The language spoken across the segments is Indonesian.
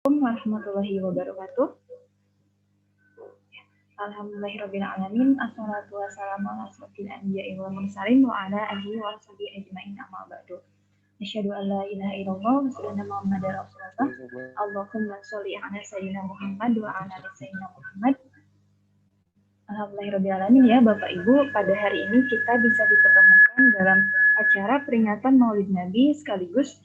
Warahmatullahi wabarakatuh. Alhamdulillahirrabbilalamin. Assalatu wassalamu ala asrofil anbiya'i wal mursalin wa ala alihi wa sahbihi ajma'in amma ba'du. Asyhadu an la ilaha illallah wa asyhadu anna Muhammadar Rasulullah. Allahumma sholli ala sayyidina Muhammad wa ala ali sayyidina Muhammad. Alhamdulillahirrabbilalamin ya Bapak Ibu, pada hari ini kita bisa dipertemukan dalam acara peringatan Maulid Nabi sekaligus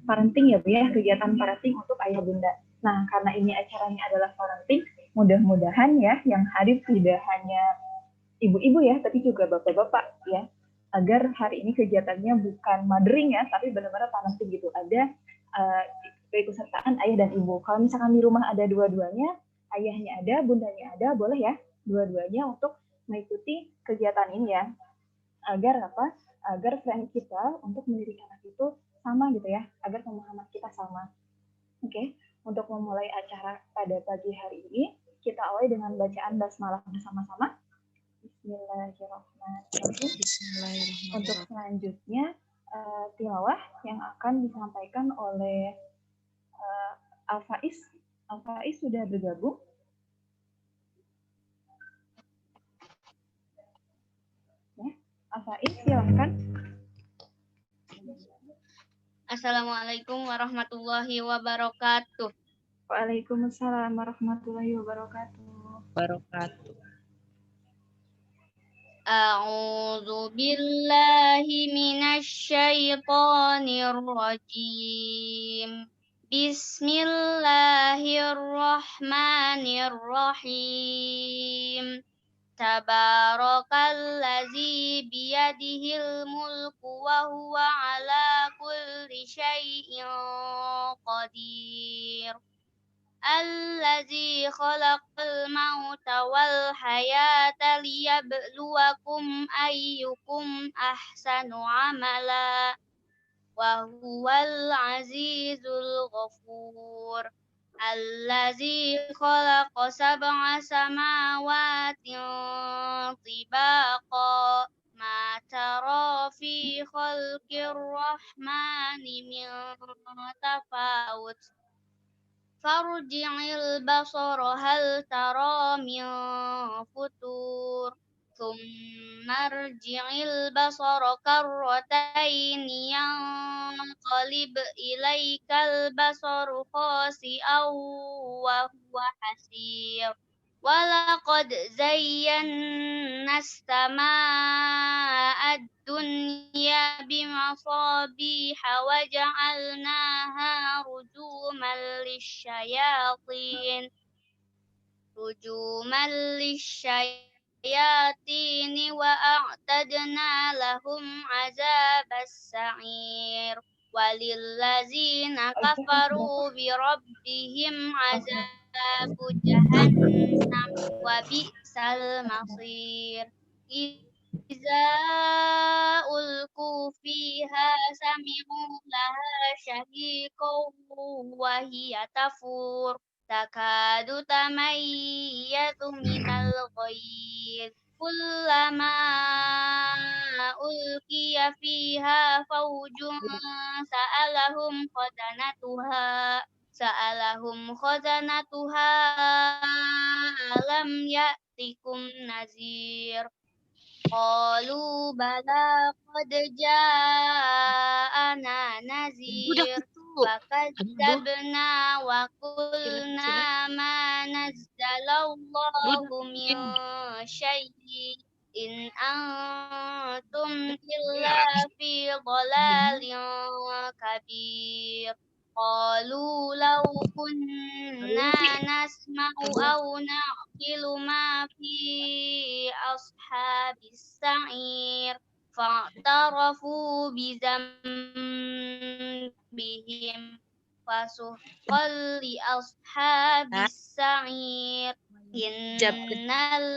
parenting ya Bu ya, kegiatan parenting untuk ayah bunda. Nah, karena ini acaranya adalah parenting, mudah-mudahan ya yang hadir tidak hanya ibu-ibu ya, tapi juga bapak-bapak ya, agar hari ini kegiatannya bukan mothering ya, tapi benar-benar parenting gitu. Ada keikutsertaan ayah dan ibu. Kalau misalkan di rumah ada dua-duanya, ayahnya ada, bundanya ada, boleh ya dua-duanya untuk mengikuti kegiatan ini ya. Agar apa? Agar friend kita untuk mendidik anak itu sama gitu ya, agar pemahaman kita sama. Oke, untuk memulai acara pada pagi hari ini, kita awali dengan bacaan basmalah bersama-sama. Bismillahirrahmanirrahim. Untuk selanjutnya, tilawah yang akan disampaikan oleh Al-Faiz. Al-Faiz sudah bergabung. Ya, Al-Faiz silakan. Assalamualaikum warahmatullahi wabarakatuh. Waalaikumsalam warahmatullahi wabarakatuh. A'udzu billahi minasy syaithanir rajim. Bismillahirrahmanirrahim. Tabarakalladzi biyadihil mulku wa huwa ala kulli syai'in qadir. Alladzi khalaqal mauta wal hayata liyabluwakum ayyukum ahsanu amala wa huwal azizul ghafur. Allazi khalaqa sab'a samawati tibaqa ma tara fi khalqir rahmani min tafawut farji'il basara hal tara min futur thumma rji'il basara karrataini yanqalib ilaikal basaru khasi'aw wa huwa hasir walaqad zayyana as-samaa'a ad-dunya bimasabiha wa ja'alnaha rujuman lisyayatin wa a'tadna lahum 'adzabas sa'ir walillazina kafaru bi rabbihim 'adzabu jahannam wa bi'sal masir. Iza ulku fiha sami'u laha syahiqaw wa hiya tafur takadu tamayyatu minal ghayz kullama ulqiya fiha fawjun sa'alahum khazanatuha alam ya'tikum nazir. Qalu bala qad ja'ana nazir fakadzabna wa qulna ma nazzalallahu min syai'in in antum illa fi dhalalin kabir. Qalu law kunna nasma'u aw na'qilu ma fi ashabis sa'ir fa'tarafu bi dzambihim fasuhqal li ashabis sa'ir innal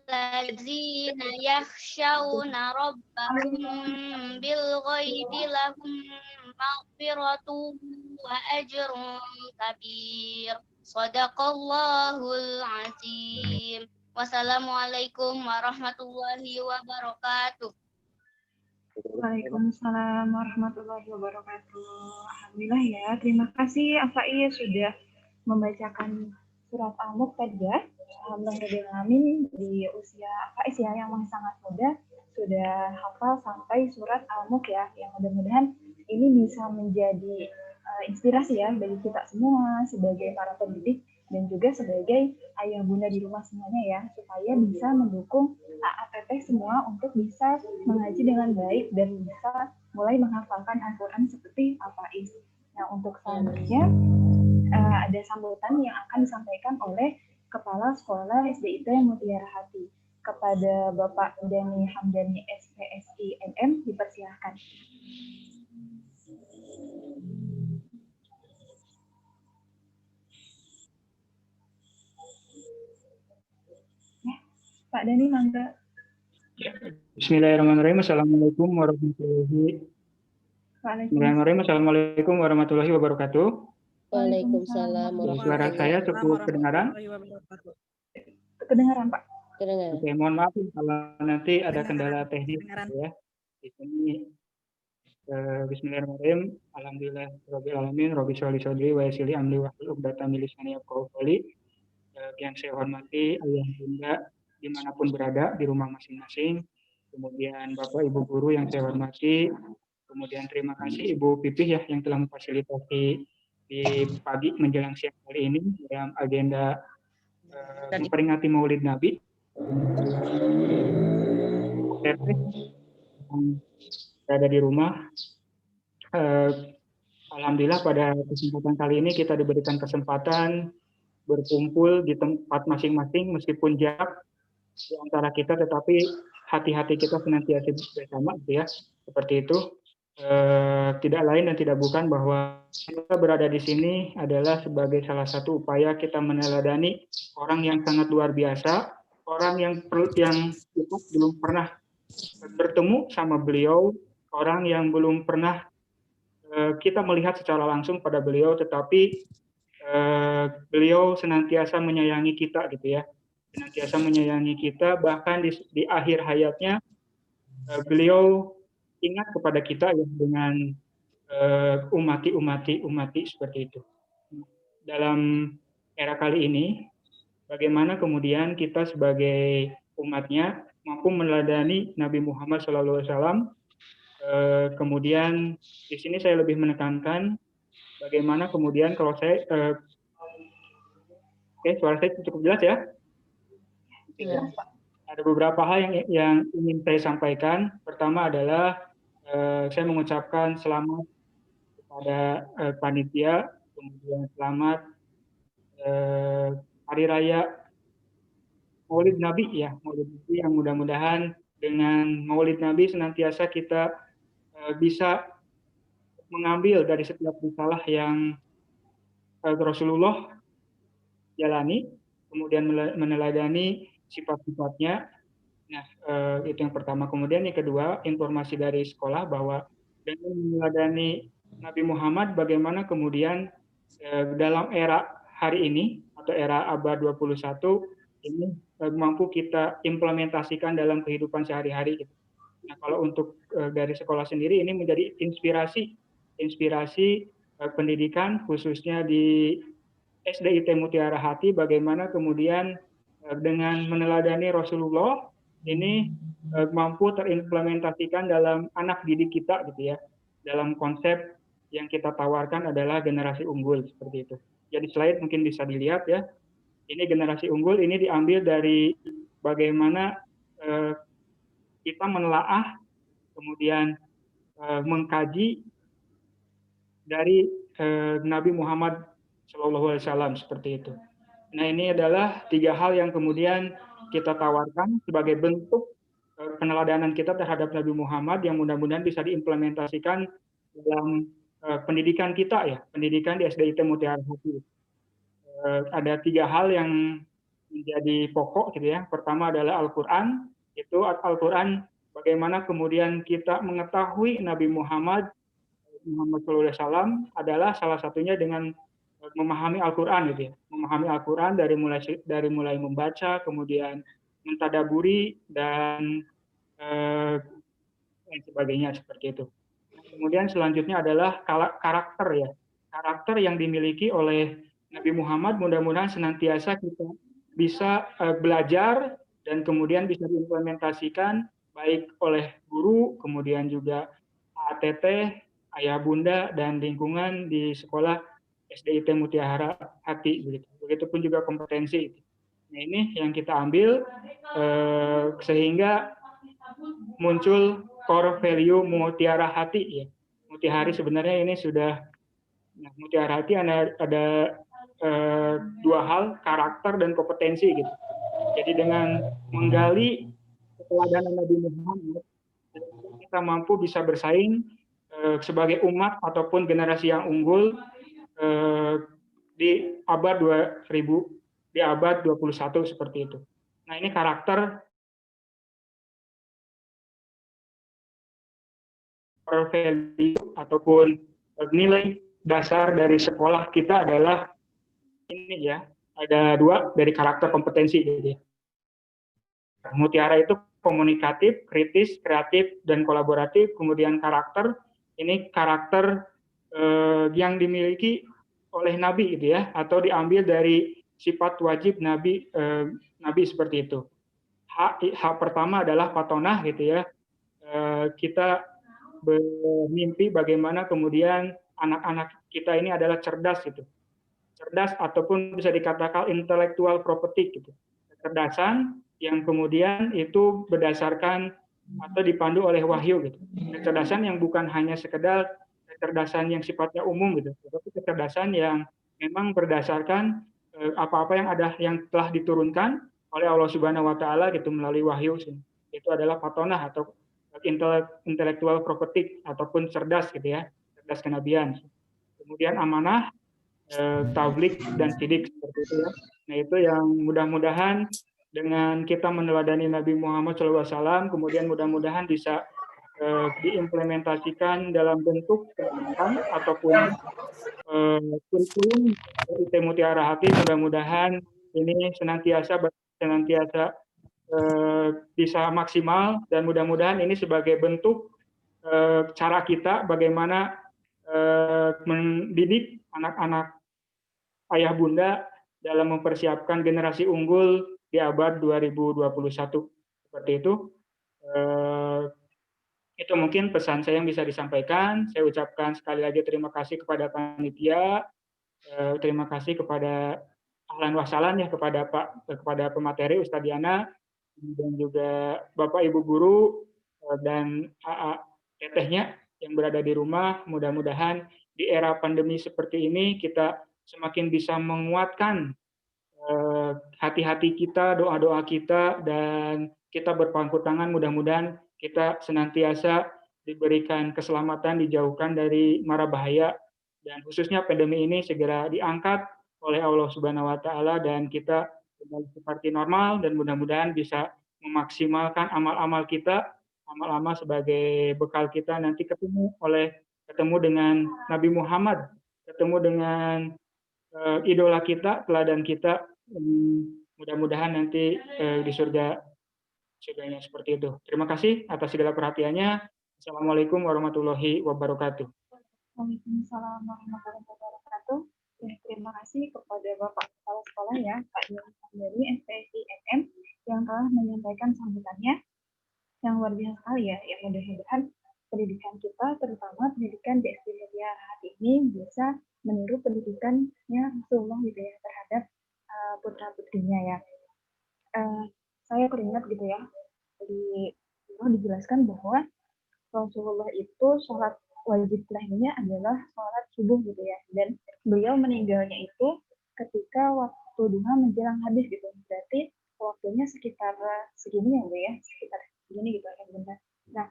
ladzina yakhshawna rabbahum bil ghaibi lahum maghfiratun wa ajrun kabir. Shadaqallahul azim. Wassalamualaikum warahmatullahi wabarakatuh. Waalaikumsalam warahmatullahi wabarakatuh. Alhamdulillah ya, terima kasih Afai sudah membacakan surat Al-Mulk tadi ya. Alhamdulillah di usia Afai ya yang masih sangat muda sudah hafal sampai surat Al-Mulk ya. Yang mudah-mudahan ini bisa menjadi inspirasi ya bagi kita semua sebagai para pendidik dan juga sebagai ayah bunda di rumah semuanya ya, supaya bisa mendukung AAPP semua untuk bisa mengaji dengan baik dan bisa mulai menghafalkan Al-Quran seperti Al-Faiz. Nah, untuk selanjutnya ada sambutan yang akan disampaikan oleh Kepala Sekolah SDIT Mutiara Hati. Kepada Bapak Dani Hamdani SPSI MM, dipersilahkan. Pak Dani, mangga. Bismillahirrahmanirrahim. Assalamualaikum warahmatullahi wabarakatuh. Bismillahirrahmanirrahim. Assalamualaikum warahmatullahi wabarakatuh. Waalaikumsalam Suara saya cukup kedengaran? Kedengaran, Pak. Kedengaran. Oke, mohon maaf kalau nanti ada kendala teknis ya. Di sini Bismillahirrahmanirrahim. Alhamdulillah rabbil alamin, rabbi sholli sholli wa yassili amri wa hlul 'uqdatam min lisani yafqahu qawli. Yang saya hormati ayah bunda dimanapun berada di rumah masing-masing, kemudian Bapak Ibu guru yang saya hormati, kemudian terima kasih Ibu Pipih ya yang telah memfasilitasi di pagi menjelang siang hari ini dalam agenda memperingati Maulid Nabi. Berada di rumah, alhamdulillah pada kesempatan kali ini kita diberikan kesempatan berkumpul di tempat masing-masing meskipun jarak di antara kita, tetapi hati-hati kita senantiasa bersama, gitu ya. Seperti itu. Tidak lain dan tidak bukan bahwa kita berada di sini adalah sebagai salah satu upaya kita meneladani orang yang sangat luar biasa, orang yang kita belum pernah bertemu sama beliau, orang yang belum pernah kita melihat secara langsung pada beliau, tetapi beliau senantiasa menyayangi kita, gitu ya. Senantiasa menyayangi kita, bahkan di akhir hayatnya beliau ingat kepada kita ya, dengan umati seperti itu. Dalam era kali ini, bagaimana kemudian kita sebagai umatnya mampu meneladani Nabi Muhammad SAW. Kemudian di sini saya lebih menekankan bagaimana kemudian kalau saya suara saya cukup jelas ya. Ada beberapa hal yang ingin saya sampaikan. Pertama adalah saya mengucapkan selamat kepada panitia, kemudian selamat Hari Raya Maulid Nabi ya, Maulid Nabi yang mudah-mudahan dengan Maulid Nabi senantiasa kita bisa mengambil dari setiap risalah yang Rasulullah jalani, kemudian meneladani sifat-sifatnya. Nah, itu yang pertama. Kemudian yang kedua, informasi dari sekolah bahwa dengan meneladani Nabi Muhammad, bagaimana kemudian dalam era hari ini atau era abad 21 ini mampu kita implementasikan dalam kehidupan sehari-hari. Nah, kalau untuk dari sekolah sendiri ini menjadi inspirasi pendidikan khususnya di SDIT Mutiara Hati, bagaimana kemudian dengan meneladani Rasulullah ini mampu terimplementasikan dalam anak didik kita, gitu ya. Dalam konsep yang kita tawarkan adalah generasi unggul seperti itu. Jadi slide mungkin bisa dilihat ya. Ini generasi unggul ini diambil dari bagaimana kita menelaah kemudian mengkaji dari Nabi Muhammad SAW seperti itu. Nah, ini adalah 3 hal yang kemudian kita tawarkan sebagai bentuk peneladanan kita terhadap Nabi Muhammad yang mudah-mudahan bisa diimplementasikan dalam pendidikan kita ya, pendidikan di SDIT Mutiara Hati. Ada 3 hal yang menjadi pokok gitu ya. Pertama adalah Al-Quran. Itu Al-Quran bagaimana kemudian kita mengetahui Nabi Muhammad SAW adalah salah satunya dengan memahami Al-Quran gitu ya. Memahami Al-Quran dari mulai membaca, kemudian mentadaburi dan dan sebagainya seperti itu. Kemudian selanjutnya adalah karakter ya. Karakter yang dimiliki oleh Nabi Muhammad mudah-mudahan senantiasa kita bisa belajar dan kemudian bisa diimplementasikan baik oleh guru, kemudian juga ATT, ayah bunda, dan lingkungan di sekolah SDIT Mutiara Hati. Begitupun juga kompetensi. Nah, ini yang kita ambil sehingga muncul core value Mutiara Hati ya. Mutiara sebenarnya ini sudah Mutiara Hati ada dua hal, karakter dan kompetensi gitu. Jadi dengan menggali keteladanan Nabi Muhammad, kita mampu bisa bersaing sebagai umat ataupun generasi yang unggul di abad 2000, di abad 21 seperti itu. Nah, ini karakter value ataupun nilai dasar dari sekolah kita adalah ini ya, ada dua dari karakter kompetensi. Jadi Mutiara itu komunikatif, kritis, kreatif, dan kolaboratif. Kemudian karakter, ini karakter yang dimiliki oleh Nabi gitu ya, atau diambil dari sifat wajib Nabi seperti itu. Hak pertama adalah patonah gitu ya. Kita bermimpi bagaimana kemudian anak-anak kita ini adalah cerdas gitu. Cerdas ataupun bisa dikatakan intellectual property gitu. Kecerdasan yang kemudian itu berdasarkan atau dipandu oleh wahyu gitu. Kecerdasan yang bukan hanya sekedar kecerdasan yang sifatnya umum gitu, tetapi kecerdasan yang memang berdasarkan apa-apa yang telah diturunkan oleh Allah Subhanahu wa taala gitu melalui wahyu. Itu adalah patonah atau intellectual property ataupun cerdas gitu ya, cerdas kenabian. Kemudian amanah, tablik dan sidik seperti itu ya. Nah, itu yang mudah-mudahan dengan kita meneladani Nabi Muhammad SAW, kemudian mudah-mudahan bisa diimplementasikan dalam bentuk pendidikan ataupun kurikulum IT Mutiara Hati. Mudah-mudahan ini senantiasa bisa maksimal, dan mudah-mudahan ini sebagai bentuk cara kita bagaimana mendidik anak-anak ayah bunda dalam mempersiapkan generasi unggul di abad 2021. Seperti itu. Itu mungkin pesan saya yang bisa disampaikan. Saya ucapkan sekali lagi terima kasih kepada panitia, terima kasih kepada ahlan wasalan ya, kepada pemateri Ustadz Diana, dan juga Bapak Ibu guru dan tetehnya yang berada di rumah. Mudah-mudahan di era pandemi seperti ini kita semakin bisa menguatkan hati-hati kita, doa-doa kita, dan kita berpangku tangan. Mudah-mudahan kita senantiasa diberikan keselamatan, dijauhkan dari mara bahaya, dan khususnya pandemi ini segera diangkat oleh Allah Subhanahu wa taala dan kita kembali seperti normal, dan mudah-mudahan bisa memaksimalkan amal-amal kita, amal-amal sebagai bekal kita nanti ketemu dengan Nabi Muhammad, ketemu dengan idola kita, teladan kita. Mudah-mudahan nanti di surganya seperti itu. Terima kasih atas segala perhatiannya. Assalamualaikum warahmatullahi wabarakatuh. Waalaikumsalam warahmatullahi wabarakatuh. Ya, terima kasih kepada Bapak Kepala Sekolah ya, Pak Yohan dari SPSI MM yang telah menyampaikan sambutannya yang luar biasa sekali ya. Yang mudah-mudahan pendidikan kita, terutama pendidikan di SD Mutiara Hati ini bisa meniru pendidikannya Rasulullah gitu ya terhadap putra-putrinya ya. Saya teringat gitu ya, dijelaskan bahwa Rasulullah itu sholat wajib terakhirnya adalah sholat subuh gitu ya, dan beliau meninggalnya itu ketika waktu duha menjelang habis gitu, berarti waktunya sekitar segini ya Bu ya, sekitar segini gitu ya benar. Nah,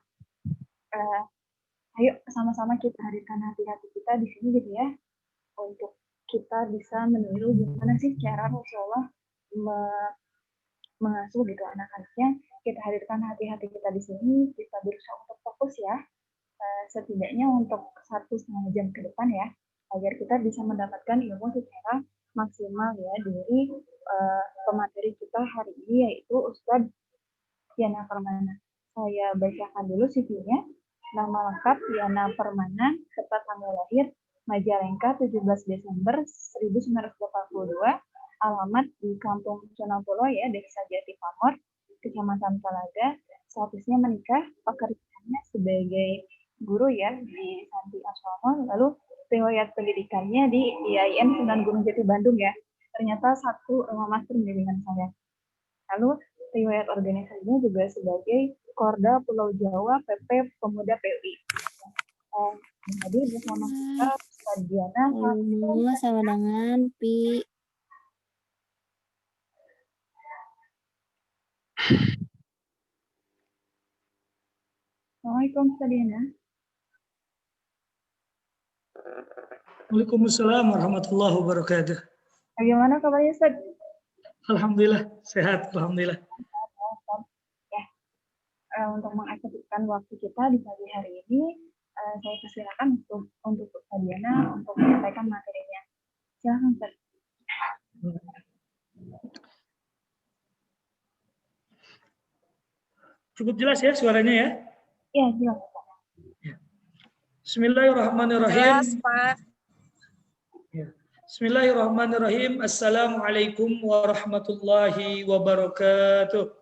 ayo sama-sama kita hadirkan hati-hati kita di sini gitu ya, untuk kita bisa meniru gimana sih cara Rasulullah mengasuh gitu anak-anaknya. Kita hadirkan hati-hati kita di sini, kita berusaha untuk fokus ya, setidaknya untuk 1,5 jam ke depan ya, agar kita bisa mendapatkan ilmu secara maksimal ya dari pemateri kita hari ini, yaitu Ustadz Diana Permana. Saya bacakan dulu CV-nya. Nama lengkap Yana Permana, serta tanggal lahir Majalengka 17 Desember 1982, alamat di Kampung Conongpulo ya, Desa Jati Pamor, Kecamatan Talaga, statusnya menikah, pekerjaannya sebagai guru ya di Santi Asrama, lalu riwayat pendidikannya di IAIN Sunan Gunung Jati Bandung ya. Ternyata satu master dengan saya. Lalu riwayat organisasinya juga sebagai Korda Pulau Jawa PP Pemuda PUI. Jadi bersama kita Ustaz Diana sama dengan Pi. Assalamualaikum Ustaz Diana. Waalaikumsalam warahmatullahi wabarakatuh. Bagaimana kabarnya Ustaz? Alhamdulillah, sehat. Alhamdulillah. Ya, untuk mengefektifkan waktu kita di pagi hari ini, saya persilakan untuk Ustaz Diana untuk menyampaikan materinya. Silakan Ustaz. Cukup jelas ya suaranya ya? Iya, jelas Pak. Bismillahirrahmanirrahim. Jelas, Pak. Bismillahirrahmanirrahim. Assalamualaikum warahmatullahi wabarakatuh.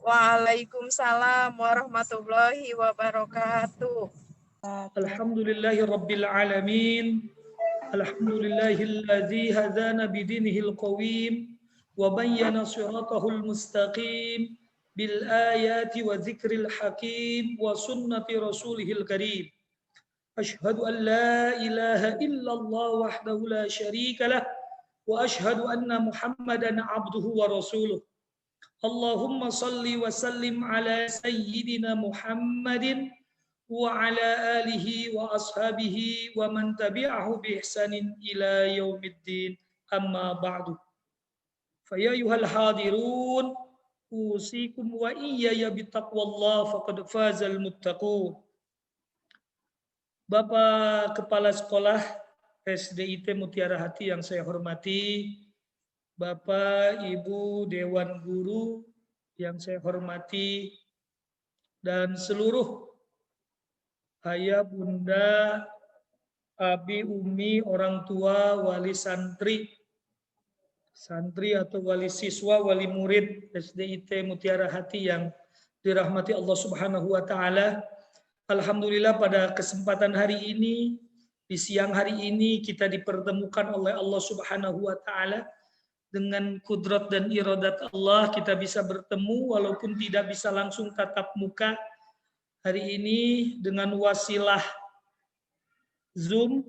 Waalaikumsalam warahmatullahi wabarakatuh. Alhamdulillahi rabbil alamin. Alhamdulillahilladzi hadana bidinihil qawim wa bayyana siratahul mustaqim bil ayati wa dzikril hakim wa sunnati rasulihil karim. Ashhadu an la ilaha illallah wahdahu la syarika lah wa ashhadu anna Muhammadan abduhu wa rasuluh. Allahumma salli wa sallim ala sayyidina Muhammadin wa ala alihi wa ashabihi wa man tabi'ahu bi ihsanin ila yaumiddin, amma ba'du. Fa ya ayyuhal hadirun usikum wa iyaya bittaqwallah faqad fazal muttaqun. Bapak Kepala Sekolah SDIT Mutiara Hati yang saya hormati, Bapak Ibu Dewan Guru yang saya hormati, dan seluruh ayah, bunda, abi, umi, orang tua, wali santri, santri atau wali siswa, wali murid SDIT Mutiara Hati yang dirahmati Allah Subhanahu wa Ta'ala. Alhamdulillah pada kesempatan hari ini, di siang hari ini kita dipertemukan oleh Allah Subhanahu wa Ta'ala. Dengan kudrat dan iradat Allah kita bisa bertemu walaupun tidak bisa langsung tatap muka. Hari ini dengan wasilah Zoom,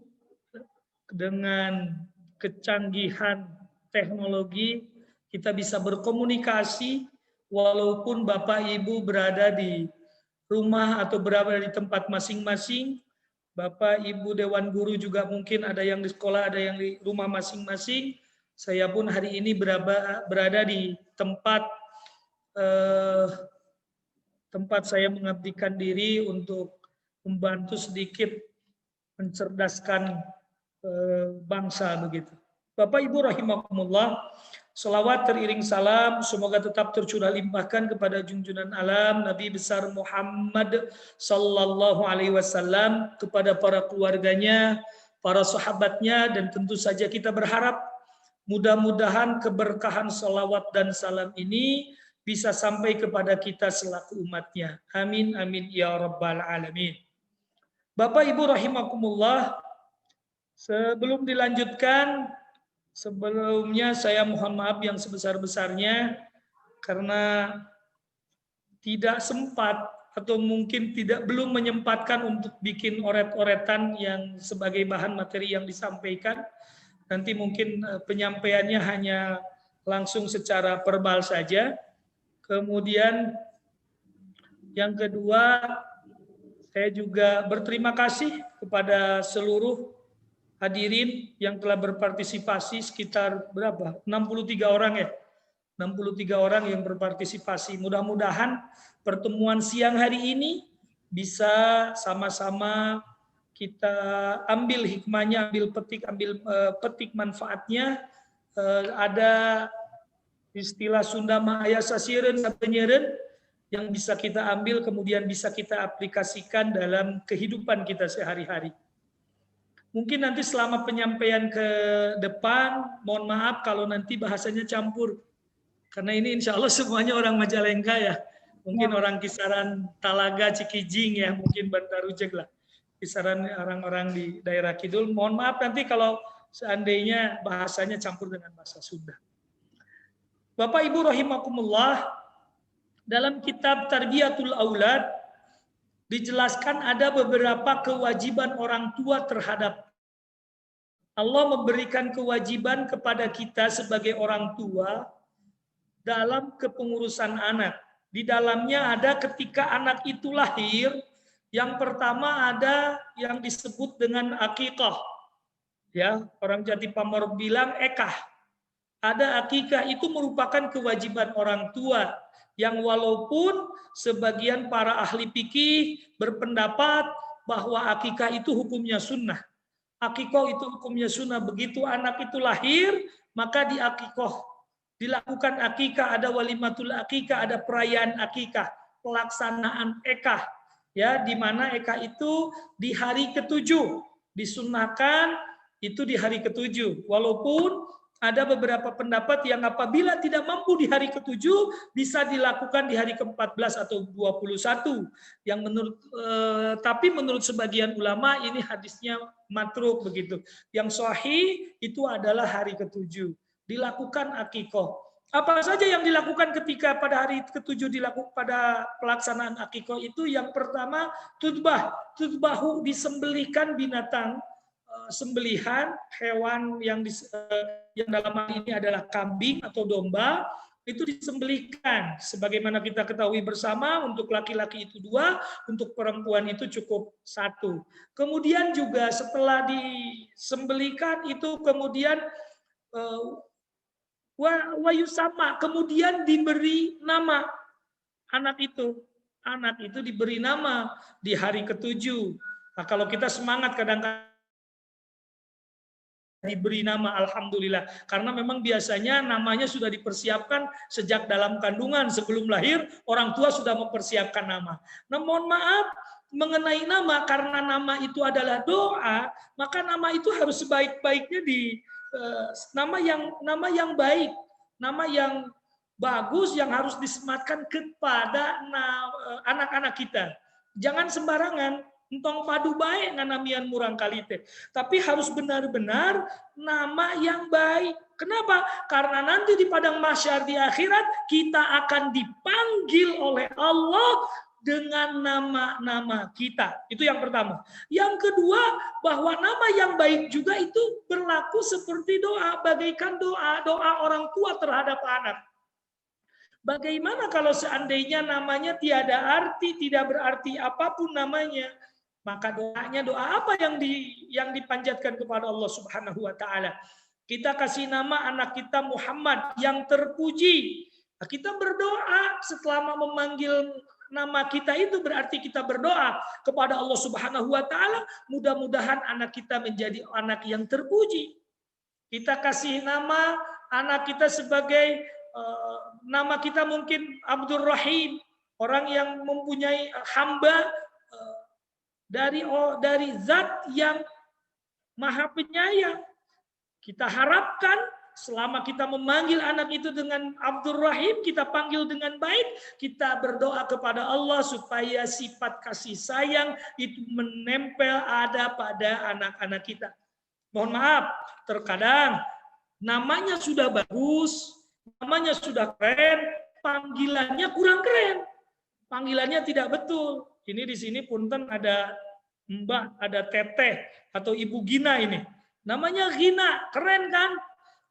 dengan kecanggihan teknologi, kita bisa berkomunikasi walaupun Bapak Ibu berada di rumah atau berada di tempat masing-masing. Bapak Ibu Dewan Guru juga mungkin ada yang di sekolah, ada yang di rumah masing-masing. Saya pun hari ini berada di tempat saya mengabdikan diri untuk membantu sedikit mencerdaskan bangsa begitu. Bapak Ibu rahimakumullah, selawat teriring salam semoga tetap tercurah limpahkan kepada junjungan alam Nabi besar Muhammad sallallahu alaihi wasallam, kepada para keluarganya, para sahabatnya, dan tentu saja kita berharap mudah-mudahan keberkahan salawat dan salam ini bisa sampai kepada kita selaku umatnya. Amin, amin, ya rabbal alamin. Bapak Ibu rahimakumullah, sebelum dilanjutkan, sebelumnya saya mohon maaf yang sebesar-besarnya karena tidak sempat atau mungkin belum menyempatkan untuk bikin oret-oretan yang sebagai bahan materi yang disampaikan. Nanti mungkin penyampaiannya hanya langsung secara verbal saja. Kemudian yang kedua, saya juga berterima kasih kepada seluruh hadirin yang telah berpartisipasi, sekitar berapa? 63 orang ya. 63 orang yang berpartisipasi. Mudah-mudahan pertemuan siang hari ini bisa sama-sama kita ambil hikmahnya, ambil petik manfaatnya. Ada istilah Sunda mah aya sasireun sapenyeureun, yang bisa kita ambil kemudian bisa kita aplikasikan dalam kehidupan kita sehari-hari. Mungkin nanti selama penyampaian ke depan, mohon maaf kalau nanti bahasanya campur. Karena ini insya Allah semuanya orang Majalengka ya. Mungkin orang kisaran Talaga, Cikijing ya, mungkin Bantarujek lah. Kisaran orang-orang di daerah Kidul. Mohon maaf nanti kalau seandainya bahasanya campur dengan bahasa Sunda. Bapak Ibu rahimakumullah, dalam kitab Tarbiyatul Aulad dijelaskan ada beberapa kewajiban orang tua terhadap Allah memberikan kewajiban kepada kita sebagai orang tua dalam kepengurusan anak. Di dalamnya ada ketika anak itu lahir, yang pertama ada yang disebut dengan akikah. Ya, orang Jatipamor bilang ekah. Ada akikah, itu merupakan kewajiban orang tua yang walaupun sebagian para ahli fikih berpendapat bahwa akikah itu hukumnya sunnah. Akikah itu hukumnya sunnah. Begitu anak itu lahir, maka di akikah dilakukan akikah, ada walimatul akikah, ada perayaan akikah, pelaksanaan ekah, ya, di mana ekah itu di hari ke-7 disunnahkan, itu di hari ke-7. Walaupun ada beberapa pendapat yang apabila tidak mampu di hari ke-7 bisa dilakukan di hari ke-14 atau 21. Yang tapi menurut sebagian ulama ini hadisnya matruk begitu. Yang sahih itu adalah hari ke-7 dilakukan akikah. Apa saja yang dilakukan ketika pada hari ke-7 dilakukan pada pelaksanaan akikah itu? Yang pertama tutbahu, disembelihkan binatang sembelihan hewan yang dalam hal ini adalah kambing atau domba, itu disembelihkan. Sebagaimana kita ketahui bersama, untuk laki-laki itu 2, untuk perempuan itu cukup 1. Kemudian juga setelah disembelihkan itu kemudian wayusama, kemudian diberi nama anak itu. Anak itu diberi nama di hari ke-7. Nah, kalau kita semangat kadang-kadang diberi nama, alhamdulillah, karena memang biasanya namanya sudah dipersiapkan sejak dalam kandungan, sebelum lahir orang tua sudah mempersiapkan nama. Nah, mohon maaf mengenai nama, karena nama itu adalah doa, maka nama itu harus sebaik-baiknya nama yang baik, nama yang bagus, yang harus disematkan kepada anak-anak kita. Jangan sembarangan. Entong padu baik nganamian murang kalite. Tapi harus benar-benar nama yang baik. Kenapa? Karena nanti di padang mahsyar di akhirat kita akan dipanggil oleh Allah dengan nama-nama kita. Itu yang pertama. Yang kedua, bahwa nama yang baik juga itu berlaku seperti doa, bagaikan doa orang tua terhadap anak. Bagaimana kalau seandainya namanya tiada arti, tidak berarti apapun namanya? Maka doanya doa apa yang dipanjatkan kepada Allah Subhanahu wa taala? Kita kasih nama anak kita Muhammad yang terpuji. Nah, kita berdoa setelah memanggil nama kita itu berarti kita berdoa kepada Allah Subhanahu wa taala, mudah-mudahan anak kita menjadi anak yang terpuji. Kita kasih nama anak kita sebagai nama kita mungkin Abdul Rahim, orang yang mempunyai hamba dari zat yang maha penyayang. Kita harapkan selama kita memanggil anak itu dengan Abdul Rahim, kita panggil dengan baik, kita berdoa kepada Allah supaya sifat kasih sayang itu menempel ada pada anak-anak kita. Mohon maaf, terkadang namanya sudah bagus, namanya sudah keren, panggilannya kurang keren. Panggilannya tidak betul. Ini di sini punten ada Mbak, ada Teteh atau Ibu Gina ini. Namanya Gina, keren kan?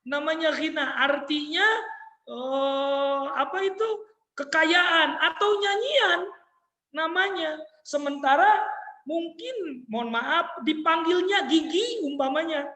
Namanya Gina, artinya apa itu? Kekayaan atau nyanyian namanya. Sementara mungkin, mohon maaf, dipanggilnya Gigi umpamanya.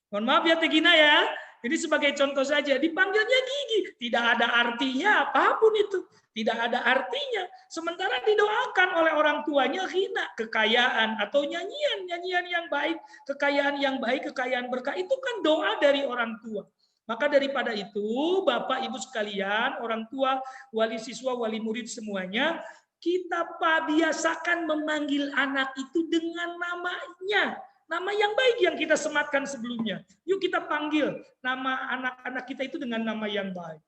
Mohon maaf ya Teh Gina ya. Ini sebagai contoh saja, dipanggilnya Gigi, tidak ada artinya apapun itu, tidak ada artinya. Sementara didoakan oleh orang tuanya Ghina, kekayaan atau nyanyian yang baik, kekayaan yang baik, kekayaan berkah, itu kan doa dari orang tua. Maka daripada itu, Bapak Ibu sekalian, orang tua, wali siswa, wali murid semuanya, kita biasakan memanggil anak itu dengan namanya. Nama yang baik yang kita sematkan sebelumnya. Yuk kita panggil nama anak-anak kita itu dengan nama yang baik.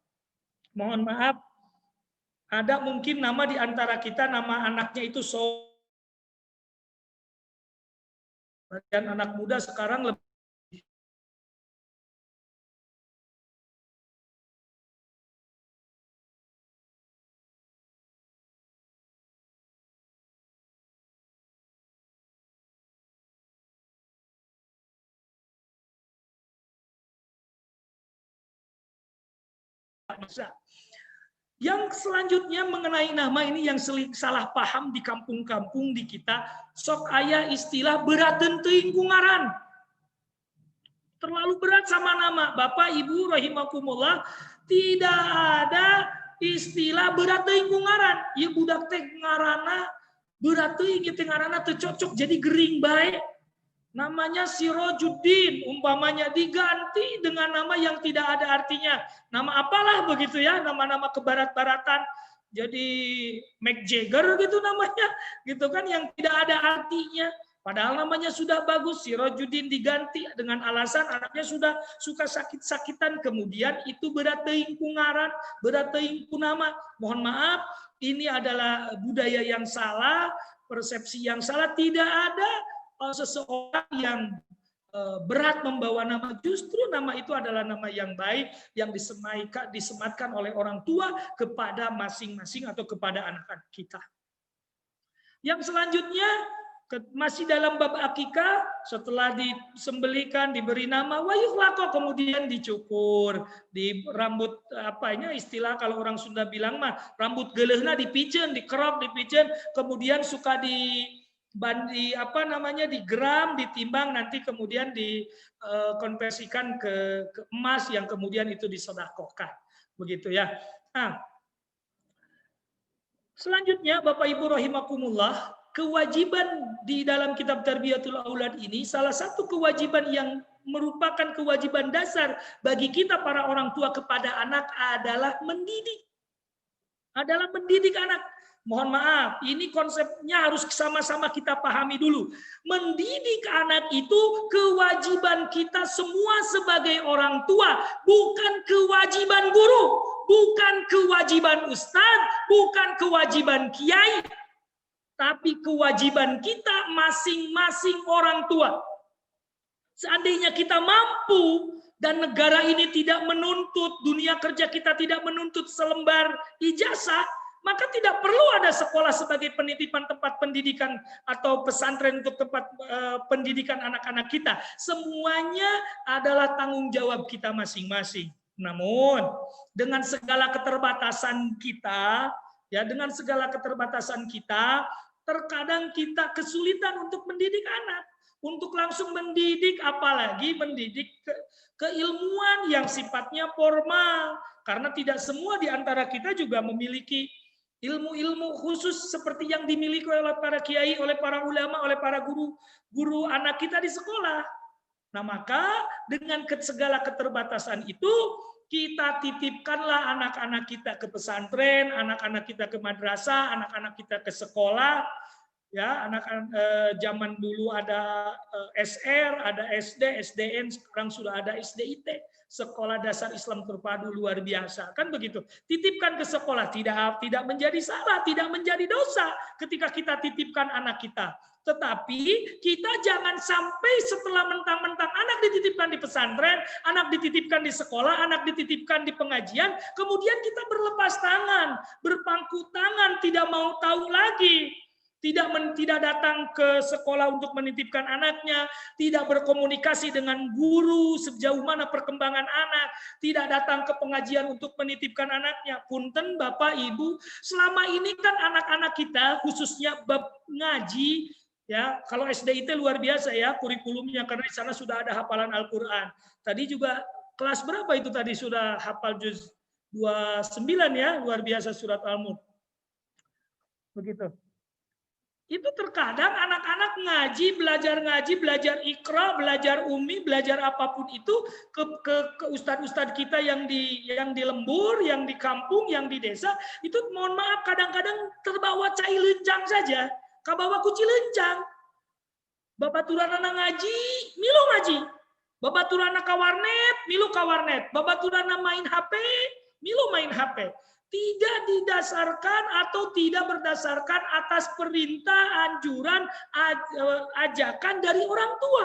Mohon maaf, ada mungkin nama di antara kita, nama anaknya itu dan anak muda sekarang lebih masa. Yang selanjutnya mengenai nama ini yang salah paham di kampung-kampung di kita, sok aya istilah berat teuing ngaran. Terlalu berat sama nama. Bapak Ibu rahimakumullah, tidak ada istilah berat teuing ngaran. Ieu budak teh ngaranna berat teuing teh ngaranna teu cocok jadi gering bae. Namanya Sirojuddin, umpamanya diganti dengan nama yang tidak ada artinya. Nama apalah begitu ya, nama-nama kebarat-baratan. Jadi Mick Jagger gitu namanya, gitu kan, yang tidak ada artinya. Padahal namanya sudah bagus, Sirojuddin diganti dengan alasan anaknya sudah suka sakit-sakitan. Kemudian itu berat teuing ku ngaran, berat teuing ku nama. Mohon maaf, ini adalah budaya yang salah, persepsi yang salah. Tidak ada seseorang yang berat membawa nama, justru nama itu adalah nama yang baik yang disematkan oleh orang tua kepada masing-masing atau kepada anak-anak kita. Yang selanjutnya masih dalam bab akikah, setelah disembelikan diberi nama wayuhlako, kemudian dicukur, di rambut apanya istilah kalau orang Sunda bilang mah rambut geuleuhna dipiceun, dikerok, dipiceun, kemudian suka digram, ditimbang, nanti kemudian dikonversikan ke emas yang kemudian itu disedekahkan, begitu ya. Nah, selanjutnya Bapak Ibu rahimakumullah, kewajiban di dalam kitab Tarbiyatul Aulad ini, salah satu kewajiban yang merupakan kewajiban dasar bagi kita para orang tua kepada anak adalah mendidik. Adalah mendidik anak. Mohon maaf, ini konsepnya harus sama-sama kita pahami dulu. Mendidik anak itu kewajiban kita semua sebagai orang tua, bukan kewajiban guru, bukan kewajiban ustadz, bukan kewajiban kiai, tapi kewajiban kita masing-masing orang tua. Seandainya kita mampu dan negara ini tidak menuntut, dunia kerja kita tidak menuntut selembar ijazah, maka tidak perlu ada sekolah sebagai penitipan tempat pendidikan atau pesantren untuk tempat pendidikan anak-anak kita. Semuanya adalah tanggung jawab kita masing-masing. Namun dengan segala keterbatasan kita, ya dengan segala keterbatasan kita, terkadang kita kesulitan untuk mendidik anak, untuk langsung mendidik, apalagi mendidik keilmuan yang sifatnya formal, karena tidak semua di antara kita juga memiliki ilmu-ilmu khusus seperti yang dimiliki oleh para kiai, oleh para ulama, oleh para guru anak kita di sekolah. Nah, maka dengan segala keterbatasan itu, kita titipkanlah anak-anak kita ke pesantren, anak-anak kita ke madrasah, anak-anak kita ke sekolah. Ya, anak-anak zaman dulu ada SR, ada SD, SDN, sekarang sudah ada SDIT. Sekolah Dasar Islam Terpadu luar biasa, kan begitu. Titipkan ke sekolah, tidak menjadi salah, tidak menjadi dosa ketika kita titipkan anak kita. Tetapi kita jangan sampai setelah mentang-mentang anak dititipkan di pesantren, anak dititipkan di sekolah, anak dititipkan di pengajian, kemudian kita berlepas tangan, berpangku tangan, tidak mau tahu lagi. Tidak datang ke sekolah untuk menitipkan anaknya, tidak berkomunikasi dengan guru sejauh mana perkembangan anak, tidak datang ke pengajian untuk menitipkan anaknya. Punten Bapak Ibu, selama ini kan anak-anak kita khususnya bab ngaji, ya kalau SDIT luar biasa ya kurikulumnya, karena di sana sudah ada hafalan Al-Quran. Tadi juga kelas berapa itu tadi sudah hafal juz 29 ya, luar biasa surat Al-Mulk. Begitu. Itu terkadang anak-anak ngaji, belajar ikra, belajar umi, belajar apapun itu ke ustadz-ustadz kita yang di lembur, yang di kampung, yang di desa, itu mohon maaf kadang-kadang terbawa cai lencang saja, kabawa kuci lencang. Babaturana ngaji, milu ngaji. Babaturana kawarnet, milu kawarnet. Babaturana main HP, milu main HP. Tidak didasarkan atau tidak berdasarkan atas perintah, anjuran, ajakan dari orang tua.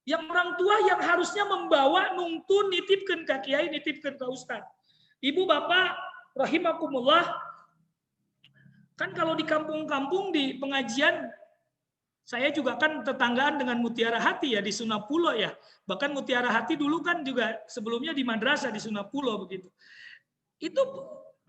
Yang orang tua yang harusnya membawa, nuntun, nitipkan ke kiai, nitipkan ke ustaz. Ibu bapak, rahimakumullah, kan kalau di kampung-kampung di pengajian, saya juga kan tetanggaan dengan Mutiara Hati ya di Sunapulo ya. Bahkan Mutiara Hati dulu kan juga sebelumnya di madrasah di Sunapulo begitu. Itu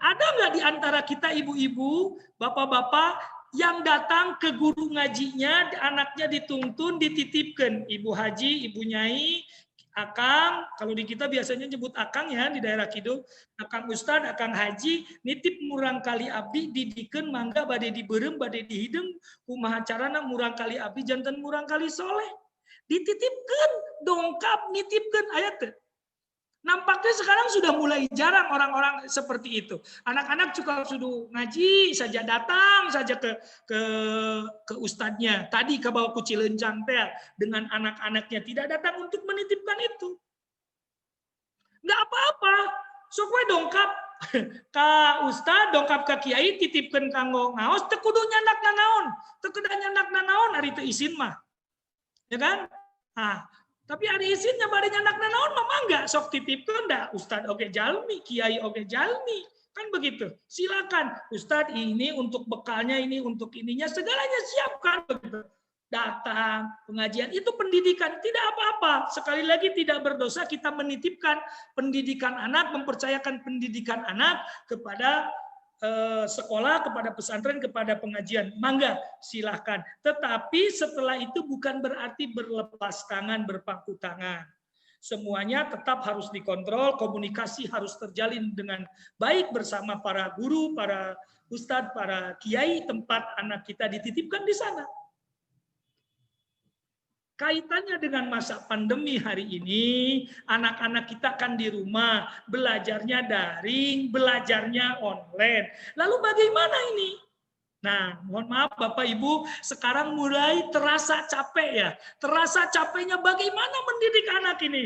ada nggak di antara kita ibu-ibu, bapak-bapak yang datang ke guru ngajinya, anaknya dituntun, dititipkan. Ibu haji, ibu nyai, akang, kalau di kita biasanya nyebut akang ya di daerah Kidul, akang ustad, akang haji, nitip murang kali abdi, didikan mangga bade diberem, bade dihideng, kumaha carana murang kali abdi, jantan murang kali soleh. Dititipkan, dongkap, nitipkan, ayat tuh. Nampaknya sekarang sudah mulai jarang orang-orang seperti itu. Anak-anak cukup sudah ngaji saja, datang saja ke ustadznya. Tadi ke bawah kucil lencang dengan anak-anaknya tidak datang untuk menitipkan itu. Nggak apa-apa. Sok we dongkap ka ustad, dongkap ka kiai, titipkan kanggo ngaos, teu kudu nyandak nanaon. Teu kudu nyandak nanaon ari teu izin mah. Ya kan? Nah, tapi hari izinnya bade nyandak nanaon mah enggak sok titipkeun da ustad oge jalmi, kiai oge jalmi. Kan begitu. Silakan ustad ini untuk bekalnya, ini untuk ininya, segalanya siapkan begitu. Datang pengajian itu pendidikan, tidak apa-apa. Sekali lagi tidak berdosa kita menitipkan pendidikan anak, mempercayakan pendidikan anak kepada sekolah, kepada pesantren, kepada pengajian. Mangga, silahkan. Tetapi setelah itu bukan berarti berlepas tangan, berpangku tangan. Semuanya tetap harus dikontrol, komunikasi harus terjalin dengan baik bersama para guru, para ustadz, para kiai, tempat anak kita dititipkan di sana. Kaitannya dengan masa pandemi hari ini, anak-anak kita kan di rumah, belajarnya daring, belajarnya online. Lalu bagaimana ini? Nah, mohon maaf Bapak Ibu, sekarang mulai terasa capek ya. Terasa capeknya bagaimana mendidik anak ini.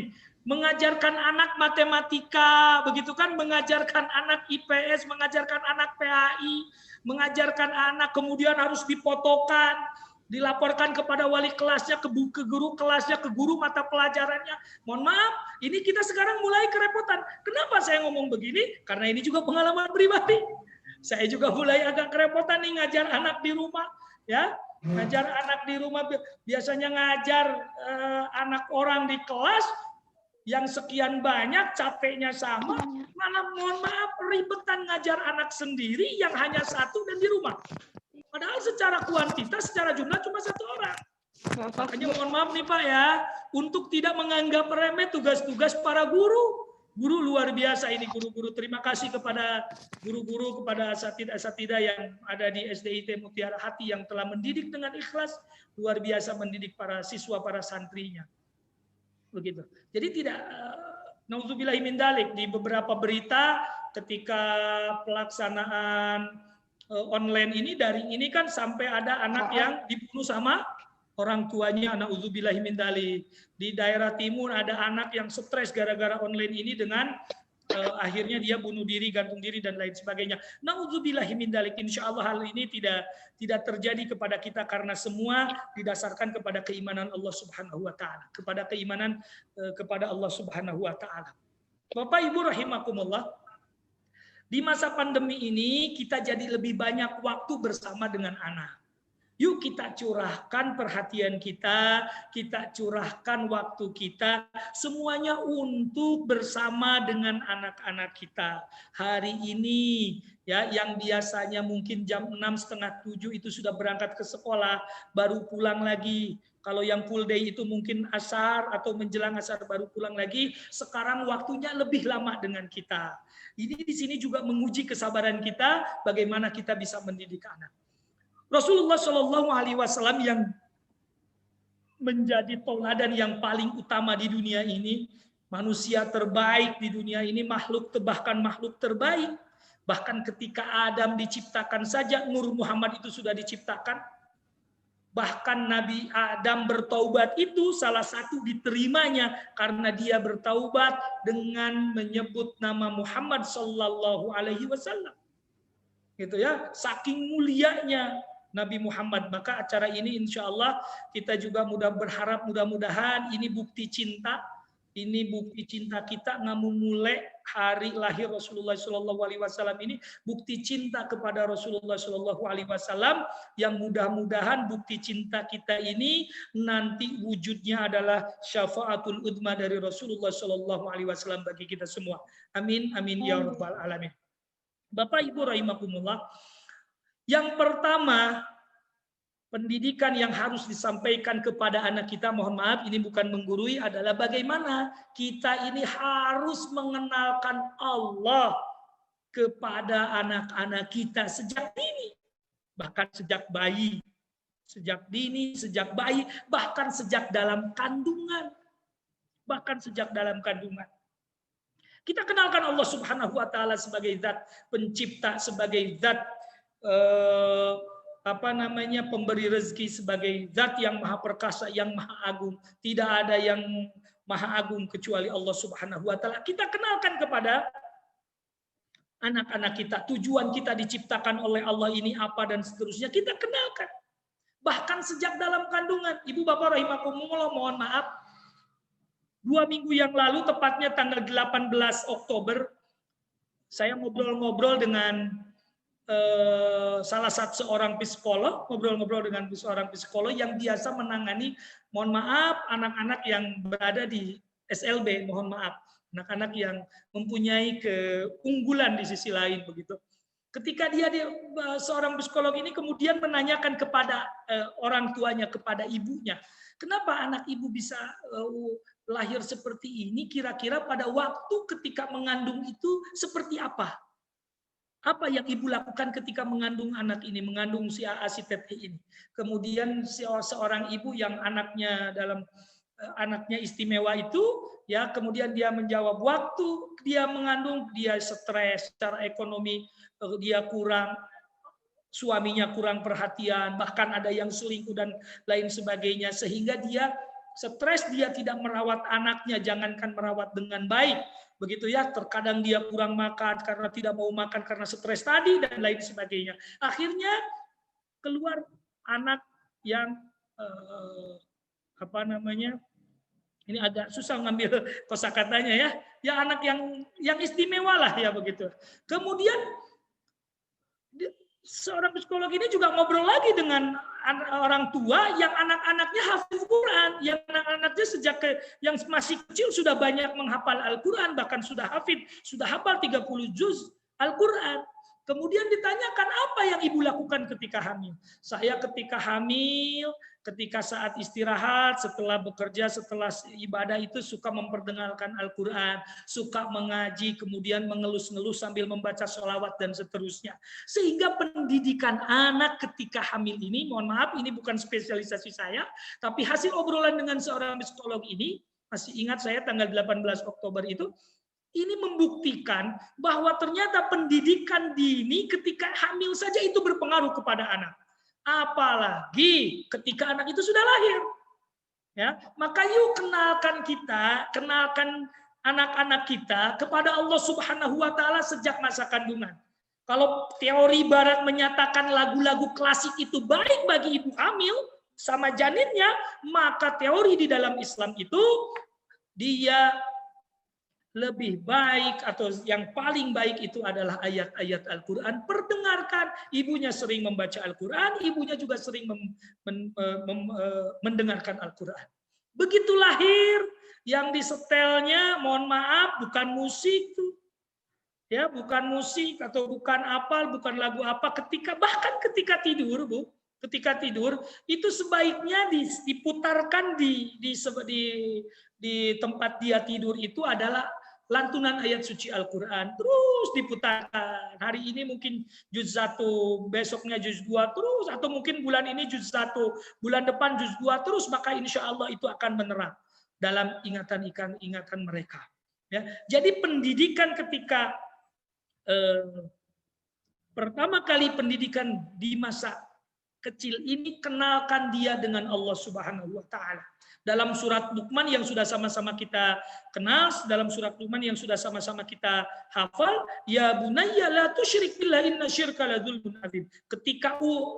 Mengajarkan anak matematika, begitu kan, mengajarkan anak IPS, mengajarkan anak PAI, mengajarkan anak kemudian harus difotokan, dilaporkan kepada wali kelasnya, ke guru kelasnya, ke guru mata pelajarannya. Mohon maaf, ini kita sekarang mulai kerepotan. Kenapa saya ngomong begini? Karena ini juga pengalaman pribadi. Saya juga mulai agak kerepotan nih ngajar anak di rumah, ya. Ngajar anak di rumah, biasanya ngajar anak orang di kelas yang sekian banyak, capeknya sama, malah mohon maaf ribetan ngajar anak sendiri yang hanya satu dan di rumah. Padahal secara kuantitas, secara jumlah cuma satu orang. Makanya mohon maaf nih Pak ya, untuk tidak menganggap remeh tugas-tugas para guru. Guru luar biasa ini, guru-guru. Terima kasih kepada guru-guru, kepada asatidah-asatidah yang ada di SDIT Mutiara Hati yang telah mendidik dengan ikhlas, luar biasa mendidik para siswa, para santrinya. Begitu. Jadi tidak, nauzubillahi min dzalik, di beberapa berita ketika pelaksanaan online ini, daring ini kan sampai ada anak yang dibunuh sama orang tuanya, nauzubillahi min dzalik. Di daerah timur ada anak yang stres gara-gara online ini dengan akhirnya dia bunuh diri, gantung diri dan lain sebagainya. Nauzubillahi min dzalik. Insyaallah hal ini tidak terjadi kepada kita karena semua didasarkan kepada keimanan Allah Subhanahu wa taala, kepada keimanan kepada Allah Subhanahu wa taala. Bapak Ibu rahimakumullah, di masa pandemi ini kita jadi lebih banyak waktu bersama dengan anak. Yuk kita curahkan perhatian kita curahkan waktu kita, semuanya untuk bersama dengan anak-anak kita. Hari ini ya, yang biasanya mungkin jam 6:30, 7 itu sudah berangkat ke sekolah, baru pulang lagi. Kalau yang full day itu mungkin asar atau menjelang asar baru pulang lagi. Sekarang waktunya lebih lama dengan kita. Ini di sini juga menguji kesabaran kita, bagaimana kita bisa mendidik anak. Rasulullah Shallallahu Alaihi Wasallam yang menjadi tauladan yang paling utama di dunia ini, manusia terbaik di dunia ini, bahkan makhluk terbaik. Bahkan ketika Adam diciptakan saja, Nur Muhammad itu sudah diciptakan. Bahkan Nabi Adam bertaubat itu salah satu diterimanya karena dia bertaubat dengan menyebut nama Muhammad Sallallahu Alaihi Wasallam. Gitu ya, saking mulianya Nabi Muhammad. Maka acara ini insya Allah kita juga berharap mudah-mudahan ini bukti cinta. Ini bukti cinta kita memulai hari lahir Rasulullah Shallallahu Alaihi Wasallam ini, bukti cinta kepada Rasulullah Shallallahu Alaihi Wasallam yang mudah-mudahan bukti cinta kita ini nanti wujudnya adalah syafaatul udma dari Rasulullah Shallallahu Alaihi Wasallam bagi kita semua. Amin amin ya rabbal alamin. Bapak Ibu rahimakumullah. Yang pertama, pendidikan yang harus disampaikan kepada anak kita, mohon maaf ini bukan menggurui, adalah bagaimana kita ini harus mengenalkan Allah kepada anak-anak kita sejak dini. Bahkan sejak bayi. Sejak dini, sejak bayi, bahkan sejak dalam kandungan. Bahkan sejak dalam kandungan. Kita kenalkan Allah Subhanahu wa taala sebagai zat pencipta, sebagai zat pemberi rezeki, sebagai zat yang maha perkasa, yang maha agung. Tidak ada yang maha agung kecuali Allah Subhanahu wa taala. Kita kenalkan kepada anak-anak kita tujuan kita diciptakan oleh Allah ini apa dan seterusnya, kita kenalkan. Bahkan sejak dalam kandungan. Ibu bapak rahimakumullah, mohon maaf, 2 minggu yang lalu, tepatnya tanggal 18 Oktober, saya ngobrol-ngobrol dengan salah satu seorang psikolog, ngobrol-ngobrol dengan seorang psikolog yang biasa menangani, mohon maaf, anak-anak yang berada di SLB, mohon maaf, anak-anak yang mempunyai keunggulan di sisi lain begitu. Ketika dia seorang psikolog ini kemudian menanyakan kepada orang tuanya, kepada ibunya, kenapa anak ibu bisa lahir seperti ini? Kira-kira pada waktu ketika mengandung itu seperti apa? Apa yang ibu lakukan ketika mengandung anak ini, mengandung si A, si T ini? Kemudian seorang ibu yang anaknya istimewa itu, ya, kemudian dia menjawab, waktu dia mengandung dia stres secara ekonomi, dia kurang, suaminya kurang perhatian, bahkan ada yang selingkuh dan lain sebagainya, sehingga dia stres, dia tidak merawat anaknya, jangankan merawat dengan baik. Begitu ya, terkadang dia kurang makan karena tidak mau makan karena stres tadi dan lain sebagainya. Akhirnya keluar anak yang ini agak susah ngambil kosakatanya ya. Ya anak yang istimewa lah ya begitu. Kemudian seorang psikolog ini juga ngobrol lagi dengan orang tua yang anak-anaknya hafiz Quran, yang anak-anaknya yang masih kecil sudah banyak menghafal Al-Quran, bahkan sudah hafal 30 juz Al-Quran. Kemudian ditanyakan, apa yang ibu lakukan ketika hamil? Saya ketika hamil, ketika saat istirahat, setelah bekerja, setelah ibadah itu suka memperdengarkan Al-Quran, suka mengaji, kemudian mengelus-ngelus sambil membaca sholawat dan seterusnya. Sehingga pendidikan anak ketika hamil ini, mohon maaf ini bukan spesialisasi saya, tapi hasil obrolan dengan seorang psikolog ini, masih ingat saya tanggal 18 Oktober itu, ini membuktikan bahwa ternyata pendidikan dini ketika hamil saja itu berpengaruh kepada anak. Apalagi ketika anak itu sudah lahir. Ya, maka yuk kenalkan anak-anak kita kepada Allah Subhanahu wa taala sejak masa kandungan. Kalau teori barat menyatakan lagu-lagu klasik itu baik bagi ibu hamil sama janinnya, maka teori di dalam Islam itu dia lebih baik atau yang paling baik itu adalah ayat-ayat Al-Quran. Perdengarkan, ibunya sering membaca Al-Quran, ibunya juga sering mendengarkan Al-Quran. Begitu lahir, yang disetelnya, mohon maaf, bukan musik tuh. Ya, bukan musik atau bukan apal, bukan lagu apa. Bahkan ketika tidur, Bu, ketika tidur itu sebaiknya diputarkan di tempat dia tidur itu adalah lantunan ayat suci Al-Quran terus diputarkan. Hari ini mungkin juz 1, besoknya juz 2 terus, atau mungkin bulan ini juz 1, bulan depan juz 2 terus, maka insya Allah itu akan menerap dalam ingatan mereka. Ya, jadi pendidikan ketika pertama kali pendidikan di masa kecil ini, kenalkan dia dengan Allah Subhanahu wa taala. Dalam surat Luqman yang sudah sama-sama kita kenal, dalam surat Luqman yang sudah sama-sama kita hafal, ya bunayya la tusyrik billahi inna syirka la dzulmun adzim. Ketika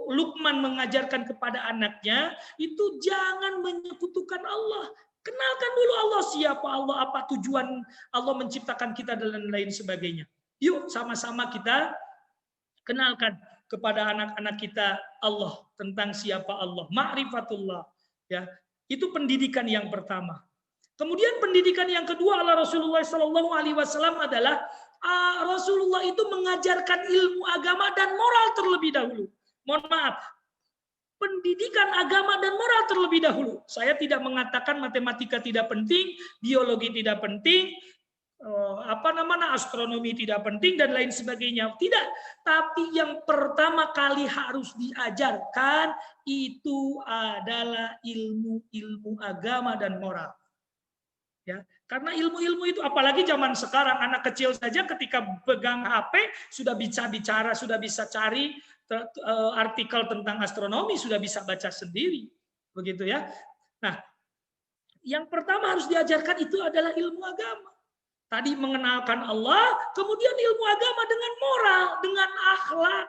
Luqman mengajarkan kepada anaknya, itu jangan menyekutukan Allah. Kenalkan dulu Allah, siapa Allah, apa tujuan Allah menciptakan kita dan lain sebagainya. Yuk sama-sama kita kenalkan kepada anak-anak kita Allah, tentang siapa Allah, ma'rifatullah. Ya, itu pendidikan yang pertama. Kemudian pendidikan yang kedua ala Rasulullah SAW adalah Rasulullah itu mengajarkan ilmu agama dan moral terlebih dahulu. Mohon maaf, pendidikan agama dan moral terlebih dahulu. Saya tidak mengatakan matematika tidak penting, biologi tidak penting, astronomi tidak penting dan lain sebagainya. Tidak, tapi yang pertama kali harus diajarkan itu adalah ilmu agama dan moral. Ya, karena ilmu-ilmu itu, apalagi zaman sekarang, anak kecil saja ketika pegang HP sudah bisa bicara, sudah bisa cari artikel tentang astronomi, sudah bisa baca sendiri, begitu ya. Nah, yang pertama harus diajarkan itu adalah ilmu agama. Tadi mengenalkan Allah, kemudian ilmu agama dengan moral, dengan akhlak,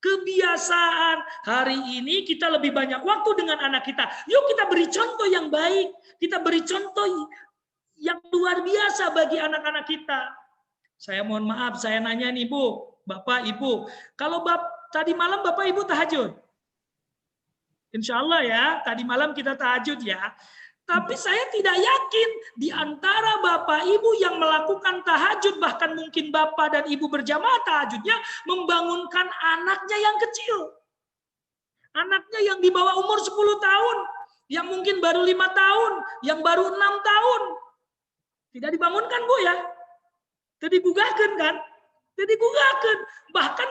kebiasaan. Hari ini kita lebih banyak waktu dengan anak kita. Yuk kita beri contoh yang baik, kita beri contoh yang luar biasa bagi anak-anak kita. Saya mohon maaf, saya nanya nih Bu, Bapak, Ibu, kalau tadi malam Bapak Ibu tahajud? Insya Allah ya, tadi malam kita tahajud ya. Tapi saya tidak yakin di antara Bapak Ibu yang melakukan tahajud, bahkan mungkin Bapak dan Ibu berjamaah tahajudnya, membangunkan anaknya yang kecil. Anaknya yang di bawah umur 10 tahun, yang mungkin baru 5 tahun, yang baru 6 tahun. Tidak dibangunkan Bu ya. Tidak dibugakan kan? Tidak dibugakan. Bahkan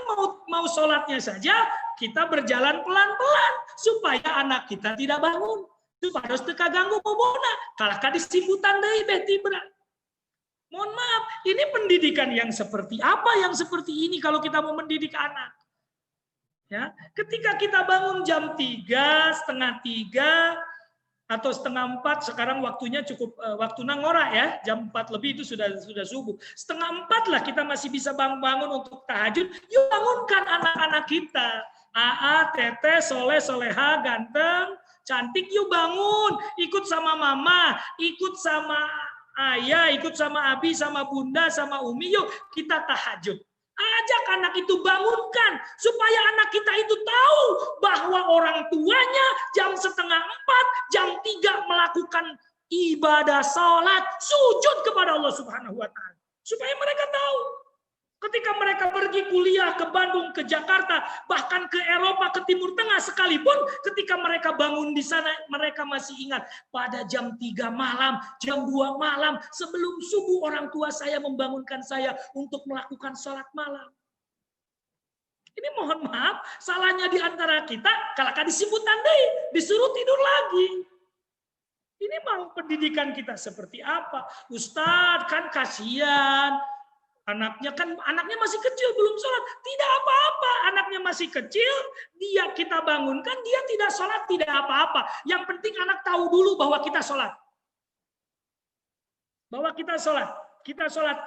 mau sholatnya saja, kita berjalan pelan-pelan supaya anak kita tidak bangun. Harus teka ganggu pobona, kalahkah disibutan dari beti berat. Mohon maaf, ini pendidikan yang seperti apa yang seperti ini kalau kita mau mendidik anak? Ya, ketika kita bangun jam 3, setengah 3, atau setengah 4, sekarang waktunya cukup waktu nangora ya, jam 4 lebih itu sudah subuh. Setengah 4 lah kita masih bisa bangun untuk tahajud. Yuk bangunkan anak-anak kita. Aa, Teteh, Soleh, Soleha, ganteng, cantik, yuk bangun, ikut sama mama, ikut sama ayah, ikut sama abi, sama bunda, sama umi, yuk kita tahajud. Ajak anak itu, bangunkan, supaya anak kita itu tahu bahwa orang tuanya jam setengah 4, jam 3 melakukan ibadah sholat, sujud kepada Allah Subhanahu wa Ta'ala. Supaya mereka tahu. Ketika mereka pergi kuliah ke Bandung, ke Jakarta, bahkan ke Eropa, ke Timur Tengah sekalipun, ketika mereka bangun di sana, mereka masih ingat pada jam 3 malam, jam 2 malam, sebelum subuh orang tua saya membangunkan saya untuk melakukan sholat malam. Ini mohon maaf, salahnya di antara kita, kalau disebut tandai, disuruh tidur lagi. Ini mau pendidikan kita seperti apa? Ustadz, kan kasihan. Anaknya masih kecil, belum sholat. Tidak apa-apa, anaknya masih kecil, dia kita bangunkan, dia tidak sholat, tidak apa-apa. Yang penting anak tahu dulu bahwa kita sholat. Bahwa kita sholat. Kita sholat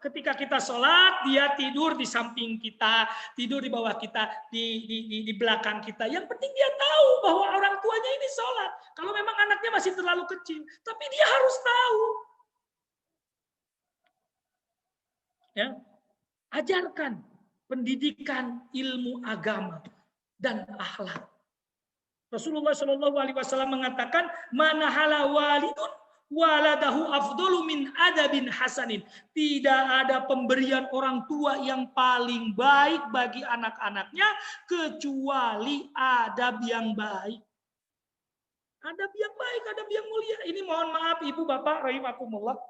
ketika kita sholat, dia tidur di samping kita, tidur di bawah kita, di belakang kita. Yang penting dia tahu bahwa orang tuanya ini sholat. Kalau memang anaknya masih terlalu kecil, tapi dia harus tahu. Ya, ajarkan pendidikan ilmu agama dan akhlak. Rasulullah SAW mengatakan, mana hala walidun waladahu afdalu min adabin hasanin. Tidak ada pemberian orang tua yang paling baik bagi anak-anaknya kecuali adab yang baik. Adab yang baik, adab yang mulia. Ini mohon maaf Ibu Bapak rahimakumullah.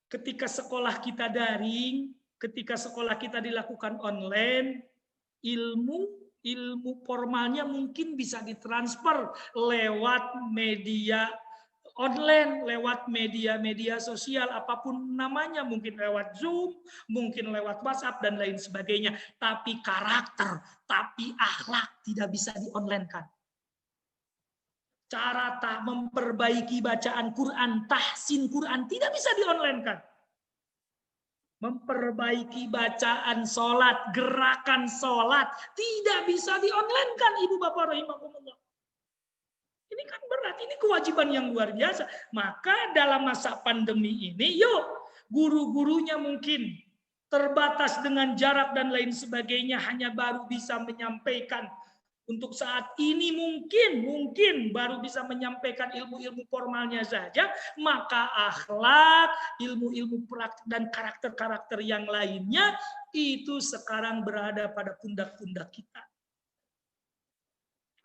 ketika sekolah kita daring, ketika sekolah kita dilakukan online, ilmu formalnya mungkin bisa ditransfer lewat media online, lewat media sosial, apapun namanya, mungkin lewat Zoom, mungkin lewat WhatsApp, dan lain sebagainya. Tapi karakter, tapi akhlak tidak bisa di-online-kan. Cara memperbaiki bacaan Quran, tahsin Quran, tidak bisa di-online-kan. Memperbaiki bacaan sholat, gerakan sholat, tidak bisa di-online-kan, Ibu Bapak rahimakumullah. Ini kan berat, ini kewajiban yang luar biasa. Maka dalam masa pandemi ini, yuk guru-gurunya mungkin terbatas dengan jarak dan lain sebagainya, hanya baru bisa menyampaikan untuk saat ini mungkin baru bisa menyampaikan ilmu-ilmu formalnya saja, maka akhlak, ilmu-ilmu praktik dan karakter-karakter yang lainnya itu sekarang berada pada pundak-pundak kita.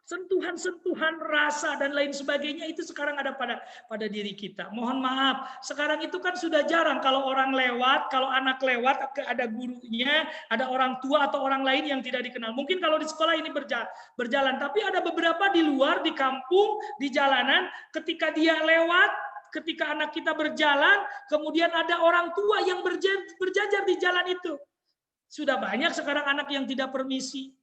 Sentuhan-sentuhan rasa dan lain sebagainya itu sekarang ada pada diri kita. Mohon maaf, sekarang itu kan sudah jarang kalau orang lewat, kalau anak lewat ada gurunya, ada orang tua atau orang lain yang tidak dikenal. Mungkin kalau di sekolah ini berjalan, tapi ada beberapa di luar, di kampung, di jalanan, ketika dia lewat, ketika anak kita berjalan, kemudian ada orang tua yang berjajar di jalan itu. Sudah banyak sekarang anak yang tidak permisi.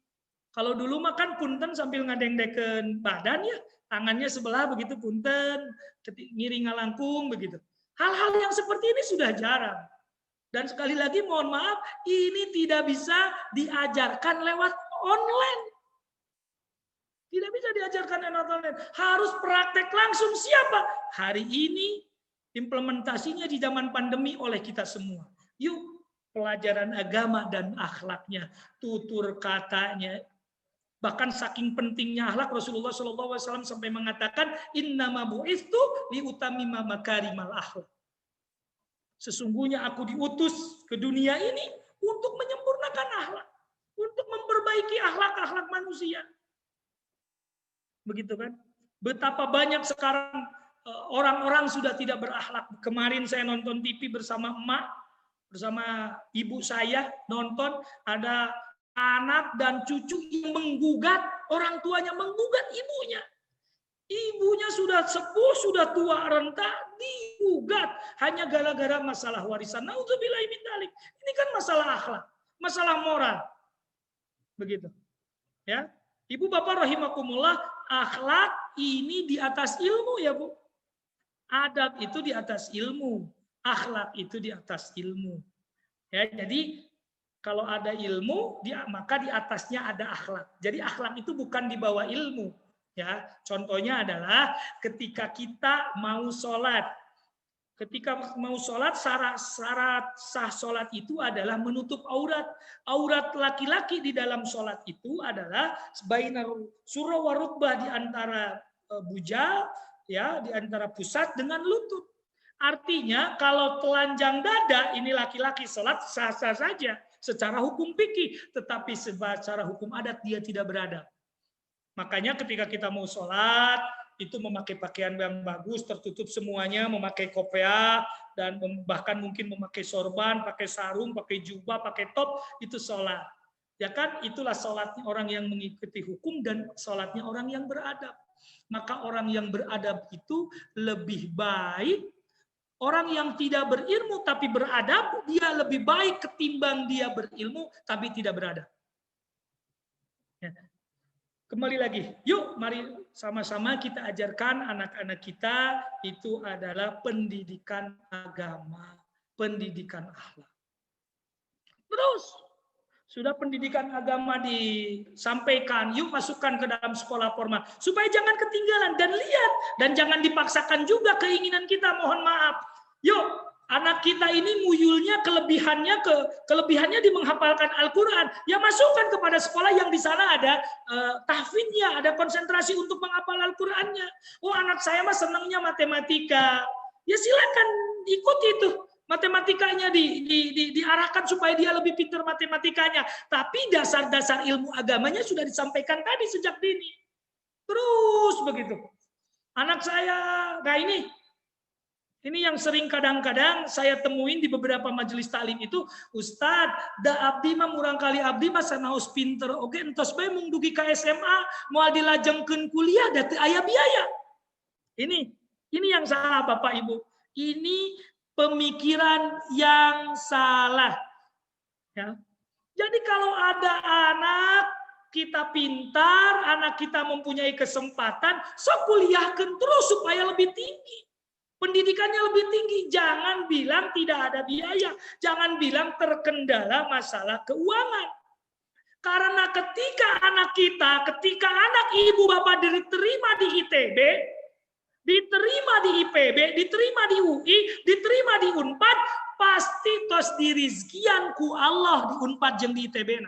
Kalau dulu makan punten sambil ngadeng-deken badan ya, tangannya sebelah begitu punten, ngiring ngalangkung begitu. Hal-hal yang seperti ini sudah jarang. Dan sekali lagi mohon maaf, ini tidak bisa diajarkan lewat online. Tidak bisa diajarkan lewat online. Harus praktek langsung. Siapa? Hari ini implementasinya di zaman pandemi oleh kita semua. Yuk, pelajaran agama dan akhlaknya, tutur katanya. Bahkan saking pentingnya akhlak, Rasulullah SAW sampai mengatakan, innama bu'istu liutamima makarimal akhlak. Sesungguhnya aku diutus ke dunia ini untuk menyempurnakan akhlak, untuk memperbaiki akhlak-akhlak manusia. Begitu kan? Betapa banyak sekarang orang-orang sudah tidak berakhlak. Kemarin saya nonton TV bersama emak, bersama ibu saya, nonton ada anak dan cucu yang menggugat, orang tuanya menggugat ibunya. Ibunya sudah sepuh, sudah tua renta, digugat hanya gara-gara masalah warisan. Nauzubillahi min dzalik. Ini kan masalah akhlak, masalah moral. Begitu. Ya. Ibu Bapak rahimakumullah, akhlak ini di atas ilmu ya, Bu. Adab itu di atas ilmu, akhlak itu di atas ilmu. Ya, jadi kalau ada ilmu, maka di atasnya ada akhlak. Jadi akhlak itu bukan di bawah ilmu. Ya, contohnya adalah ketika kita mau sholat. Ketika mau sholat, syarat sah sholat itu adalah menutup aurat. Aurat laki-laki di dalam sholat itu adalah bainar surah wa rukbah, di antara bujal, ya, di antara pusat dengan lutut. Artinya kalau telanjang dada, ini laki-laki sholat sah-sah saja secara hukum fikih, tetapi secara hukum adat dia tidak beradab. Makanya ketika kita mau sholat, itu memakai pakaian yang bagus, tertutup semuanya, memakai kopiah, dan bahkan mungkin memakai sorban, pakai sarung, pakai jubah, pakai top, itu sholat. Ya kan, itulah sholatnya orang yang mengikuti hukum dan sholatnya orang yang beradab. Maka orang yang beradab itu lebih baik. Orang yang tidak berilmu tapi beradab, dia lebih baik ketimbang dia berilmu tapi tidak beradab. Ya. Kembali lagi, yuk mari sama-sama kita ajarkan anak-anak kita itu adalah pendidikan agama, pendidikan akhlak. Terus, sudah pendidikan agama disampaikan, yuk masukkan ke dalam sekolah formal. Supaya jangan ketinggalan dan lihat. Dan jangan dipaksakan juga keinginan kita, mohon maaf. Yuk, anak kita ini muyulnya kelebihannya di menghafalkan Al-Quran. Ya masukkan kepada sekolah yang di sana ada tahfidnya, ada konsentrasi untuk menghafal Al-Qurannya. Oh, anak saya mah senangnya matematika. Ya silakan ikuti itu. Matematikanya diarahkan supaya dia lebih pintar matematikanya. Tapi dasar-dasar ilmu agamanya sudah disampaikan tadi sejak dini. Terus begitu. Anak saya, nah ini Ini yang sering kadang-kadang saya temuin di beberapa majelis taklim itu, Ustadz, da abdi mah murang kali abdi mah sanaos pinter oke entos bae mung dugi ka SMA moal dilajengkeun kuliah da teu aya biaya. Ini yang salah Bapak Ibu. Ini pemikiran yang salah. Ya. Jadi kalau ada anak kita pintar, anak kita mempunyai kesempatan, sok kuliahkeun terus supaya lebih tinggi. Pendidikannya lebih tinggi. Jangan bilang tidak ada biaya. Jangan bilang terkendala masalah keuangan. Karena ketika anak ibu bapak diterima di ITB, diterima di IPB, diterima di UI, diterima di UNPAD, pasti tos dirizkian ku Allah di UNPAD jeung di ITB.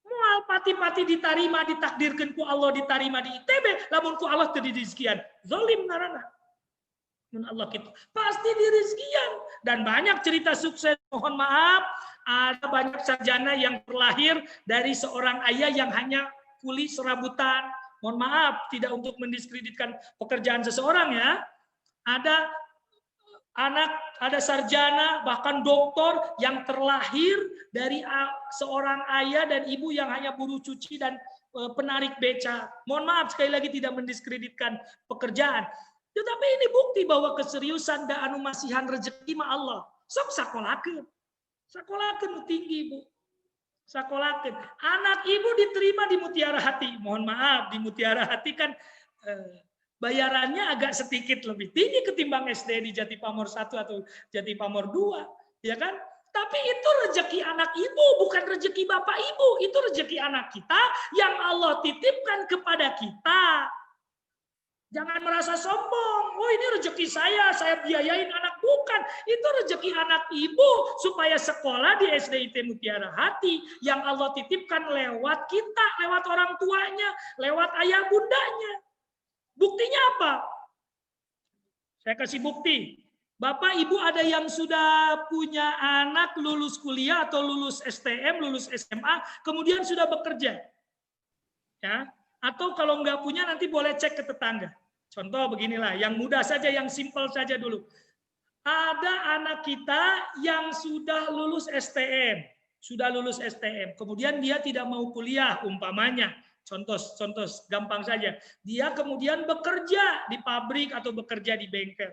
Moal pati-pati ditarima, ditakdirkan ku Allah ditarima di ITB, lamun ku Allah teu dirizkian. Zalim ngaranna. Allah gitu. Pasti dirizkian. Dan banyak cerita sukses, mohon maaf, ada banyak sarjana yang terlahir dari seorang ayah yang hanya kuli serabutan. Mohon maaf, tidak untuk mendiskreditkan pekerjaan seseorang ya. Ada anak, ada sarjana, bahkan doktor yang terlahir dari seorang ayah dan ibu yang hanya buruh cuci dan penarik beca. Mohon maaf, sekali lagi tidak mendiskreditkan pekerjaan. Tetapi ini bukti bahwa keseriusan da anu masihan rezeki mah Allah. Sok sakolakeun. Sakolakeun tinggi, Bu. Sakolakeun. Anak ibu diterima di Mutiara Hati. Mohon maaf, di Mutiara Hati kan bayarannya agak sedikit lebih tinggi ketimbang SD di Jati Pamor 1 atau Jati Pamor 2, ya kan? Tapi itu rezeki anak ibu, bukan rezeki bapak ibu. Itu rezeki anak kita yang Allah titipkan kepada kita. Jangan merasa sombong. Oh ini rezeki saya biayain anak. Bukan. Itu rezeki anak ibu supaya sekolah di SDIT Mutiara Hati yang Allah titipkan lewat kita, lewat orang tuanya, lewat ayah bundanya. Buktinya apa? Saya kasih bukti. Bapak Ibu ada yang sudah punya anak lulus kuliah atau lulus STM, lulus SMA, kemudian sudah bekerja. Ya. Atau kalau nggak punya nanti boleh cek ke tetangga. Contoh beginilah, yang mudah saja, yang simpel saja dulu. Ada anak kita yang sudah lulus STM, kemudian dia tidak mau kuliah umpamanya. Contoh gampang saja. Dia kemudian bekerja di pabrik atau bekerja di bengkel.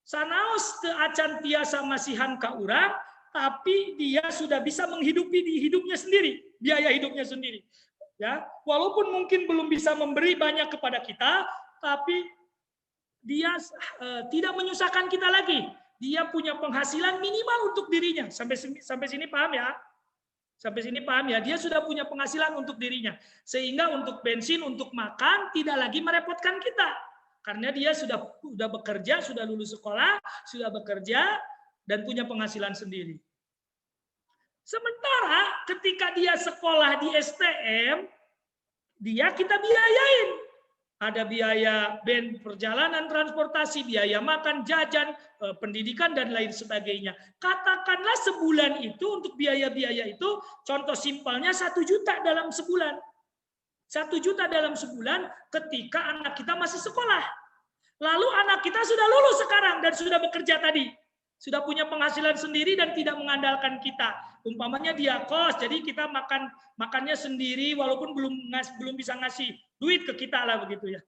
Sanaos teu acan tiasa masihan ka urang, tapi dia sudah bisa menghidupi di hidupnya sendiri, biaya hidupnya sendiri. Ya, walaupun mungkin belum bisa memberi banyak kepada kita, tapi dia tidak menyusahkan kita lagi. Dia punya penghasilan minimal untuk dirinya. Sampai sini paham ya? Sampai sini paham ya? Dia sudah punya penghasilan untuk dirinya. Sehingga untuk bensin, untuk makan tidak lagi merepotkan kita. Karena dia sudah bekerja, sudah lulus sekolah, sudah bekerja dan punya penghasilan sendiri. Sementara ketika dia sekolah di STM, dia kita biayain. Ada biaya perjalanan transportasi, biaya makan, jajan, pendidikan, dan lain sebagainya. Katakanlah sebulan itu untuk biaya-biaya itu, contoh simpelnya 1 juta dalam sebulan. 1 juta dalam sebulan ketika anak kita masih sekolah. Lalu anak kita sudah lulus sekarang dan sudah bekerja tadi. Sudah punya penghasilan sendiri dan tidak mengandalkan kita. Umpamanya dia kos, jadi kita makannya sendiri walaupun belum bisa ngasih duit ke kita lah begitu ya.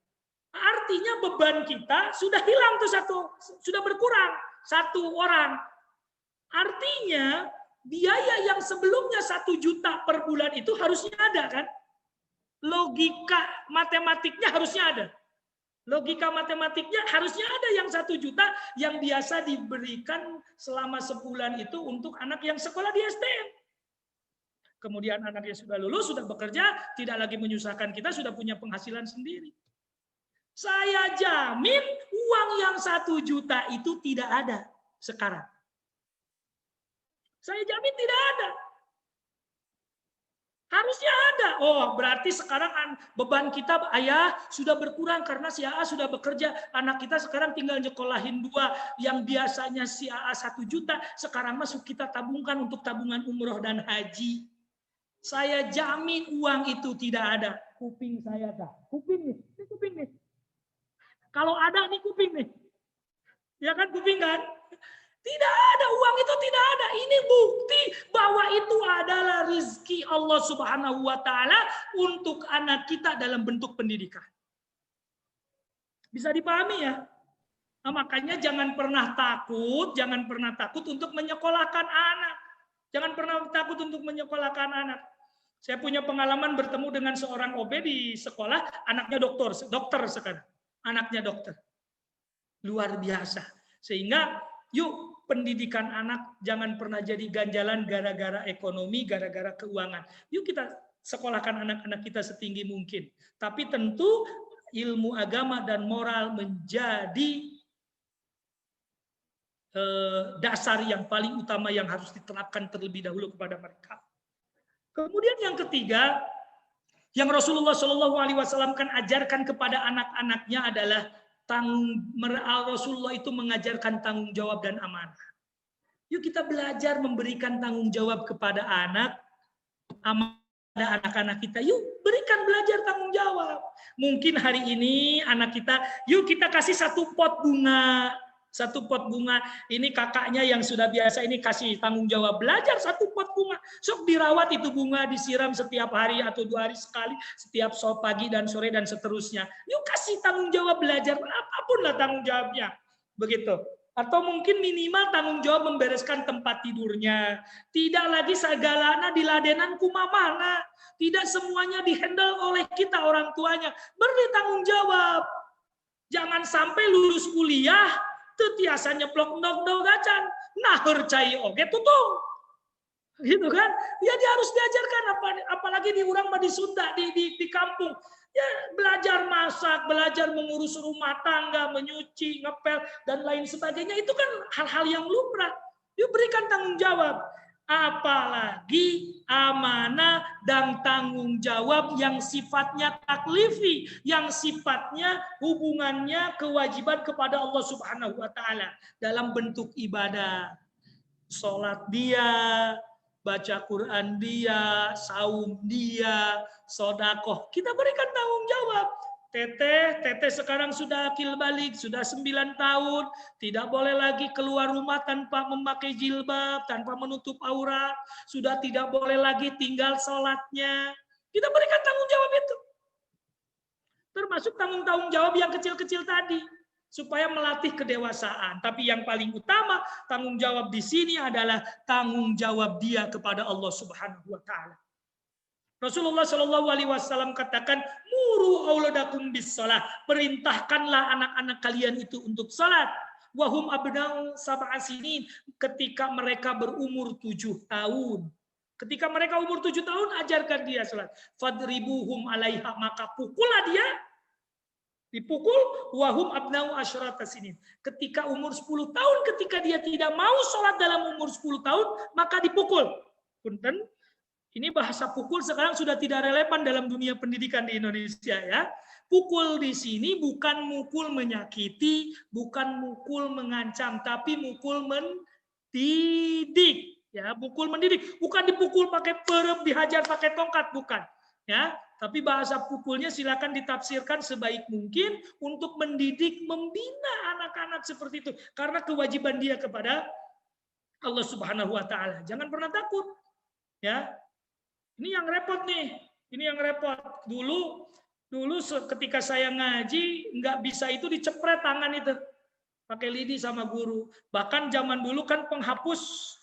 Artinya beban kita sudah hilang tuh sudah berkurang 1 orang. Artinya biaya yang sebelumnya 1 juta per bulan itu harusnya ada kan? Logika matematiknya harusnya ada. Logika matematiknya harusnya ada yang 1 juta yang biasa diberikan selama sebulan itu untuk anak yang sekolah di STM. Kemudian anaknya sudah lulus, sudah bekerja, tidak lagi menyusahkan kita, sudah punya penghasilan sendiri. Saya jamin uang yang 1 juta itu tidak ada sekarang. Saya jamin tidak ada. Harusnya ada. Oh, berarti sekarang beban kita ayah sudah berkurang karena si AA sudah bekerja. Anak kita sekarang tinggal nyekolahin 2 yang biasanya si AA 1 juta, sekarang masuk kita tabungkan untuk tabungan umroh dan haji. Saya jamin uang itu tidak ada. Kuping saya dah. Kuping nih. Ini kuping nih. Kalau ada nih kuping nih. Ya kan, kuping kan? Tidak ada, uang itu tidak ada. Ini bukti bahwa itu adalah rizki Allah Subhanahu wa Ta'ala untuk anak kita dalam bentuk pendidikan. Bisa dipahami ya? Nah, makanya jangan pernah takut untuk menyekolahkan anak. Jangan pernah takut untuk menyekolahkan anak. Saya punya pengalaman bertemu dengan seorang OB di sekolah, anaknya dokter sekarang. Anaknya dokter. Luar biasa. Sehingga yuk, pendidikan anak jangan pernah jadi ganjalan gara-gara ekonomi, gara-gara keuangan. Yuk kita sekolahkan anak-anak kita setinggi mungkin. Tapi tentu ilmu agama dan moral menjadi dasar yang paling utama yang harus diterapkan terlebih dahulu kepada mereka. Kemudian yang ketiga, yang Rasulullah SAW kan ajarkan kepada anak-anaknya adalah Rasulullah itu mengajarkan tanggung jawab dan amanah. Yuk kita belajar memberikan tanggung jawab kepada anak-anak kita. Yuk berikan belajar tanggung jawab. Mungkin hari ini anak kita, yuk kita kasih satu pot bunga. Ini kakaknya yang sudah biasa ini kasih tanggung jawab belajar satu pot bunga. Sok dirawat itu bunga, disiram setiap hari atau 2 hari sekali, setiap pagi dan sore dan seterusnya. Yuk kasih tanggung jawab belajar, apapun lah tanggung jawabnya. Begitu. Atau mungkin minimal tanggung jawab membereskan tempat tidurnya. Tidak lagi segalanya diladenan kumamana. Tidak semuanya dihandle oleh kita orang tuanya. Beri tanggung jawab. Jangan sampai lulus kuliah tiasa nyeplok ndog gacan, nah cai oge tutung, gitu kan? Ya dia harus diajarkan, apalagi di urang mah di Sunda, di kampung, ya belajar masak, belajar mengurus rumah tangga, menyuci, ngepel dan lain sebagainya, itu kan hal-hal yang lumrah. Yuk berikan tanggung jawab, apalagi amanah dan tanggung jawab yang sifatnya taklifi, yang sifatnya hubungannya kewajiban kepada Allah Subhanahu wa Ta'ala dalam bentuk ibadah. Sholat dia, baca Quran dia, saum dia, sodakoh. Kita berikan tanggung jawab. Teteh sekarang sudah akil balik, sudah 9 tahun, tidak boleh lagi keluar rumah tanpa memakai jilbab, tanpa menutup aurat, sudah tidak boleh lagi tinggal sholatnya. Kita berikan tanggung jawab itu. Termasuk tanggung jawab yang kecil-kecil tadi, supaya melatih kedewasaan. Tapi yang paling utama, tanggung jawab di sini adalah tanggung jawab dia kepada Allah Subhanahu wa Ta'ala. Rasulullah SAW katakan, muru auladakum bis shalah, perintahkanlah anak-anak kalian itu untuk salat. Wahum abna'u sab'a sinin, ketika mereka berumur 7 tahun. Ketika mereka umur 7 tahun, ajarkan dia salat. Fadribuhum alaiha, maka pukullah dia. Dipukul. Wahum abna'u asyrata sinin, ketika umur 10 tahun, ketika dia tidak mau salat dalam umur 10 tahun, maka dipukul. Punten. Ini bahasa pukul sekarang sudah tidak relevan dalam dunia pendidikan di Indonesia ya. Pukul di sini bukan mukul menyakiti, bukan mukul mengancam, tapi mukul mendidik. Ya, pukul mendidik, bukan dipukul pakai perep, dihajar pakai tongkat, bukan. Ya, tapi bahasa pukulnya silakan ditafsirkan sebaik mungkin untuk mendidik, membina anak-anak seperti itu, karena kewajiban dia kepada Allah Subhanahu wa Ta'ala. Jangan pernah takut. Ya. Ini yang repot nih. Ini yang repot. Dulu ketika saya ngaji nggak bisa itu dicepret tangan itu pakai lidi sama guru. Bahkan zaman dulu kan penghapus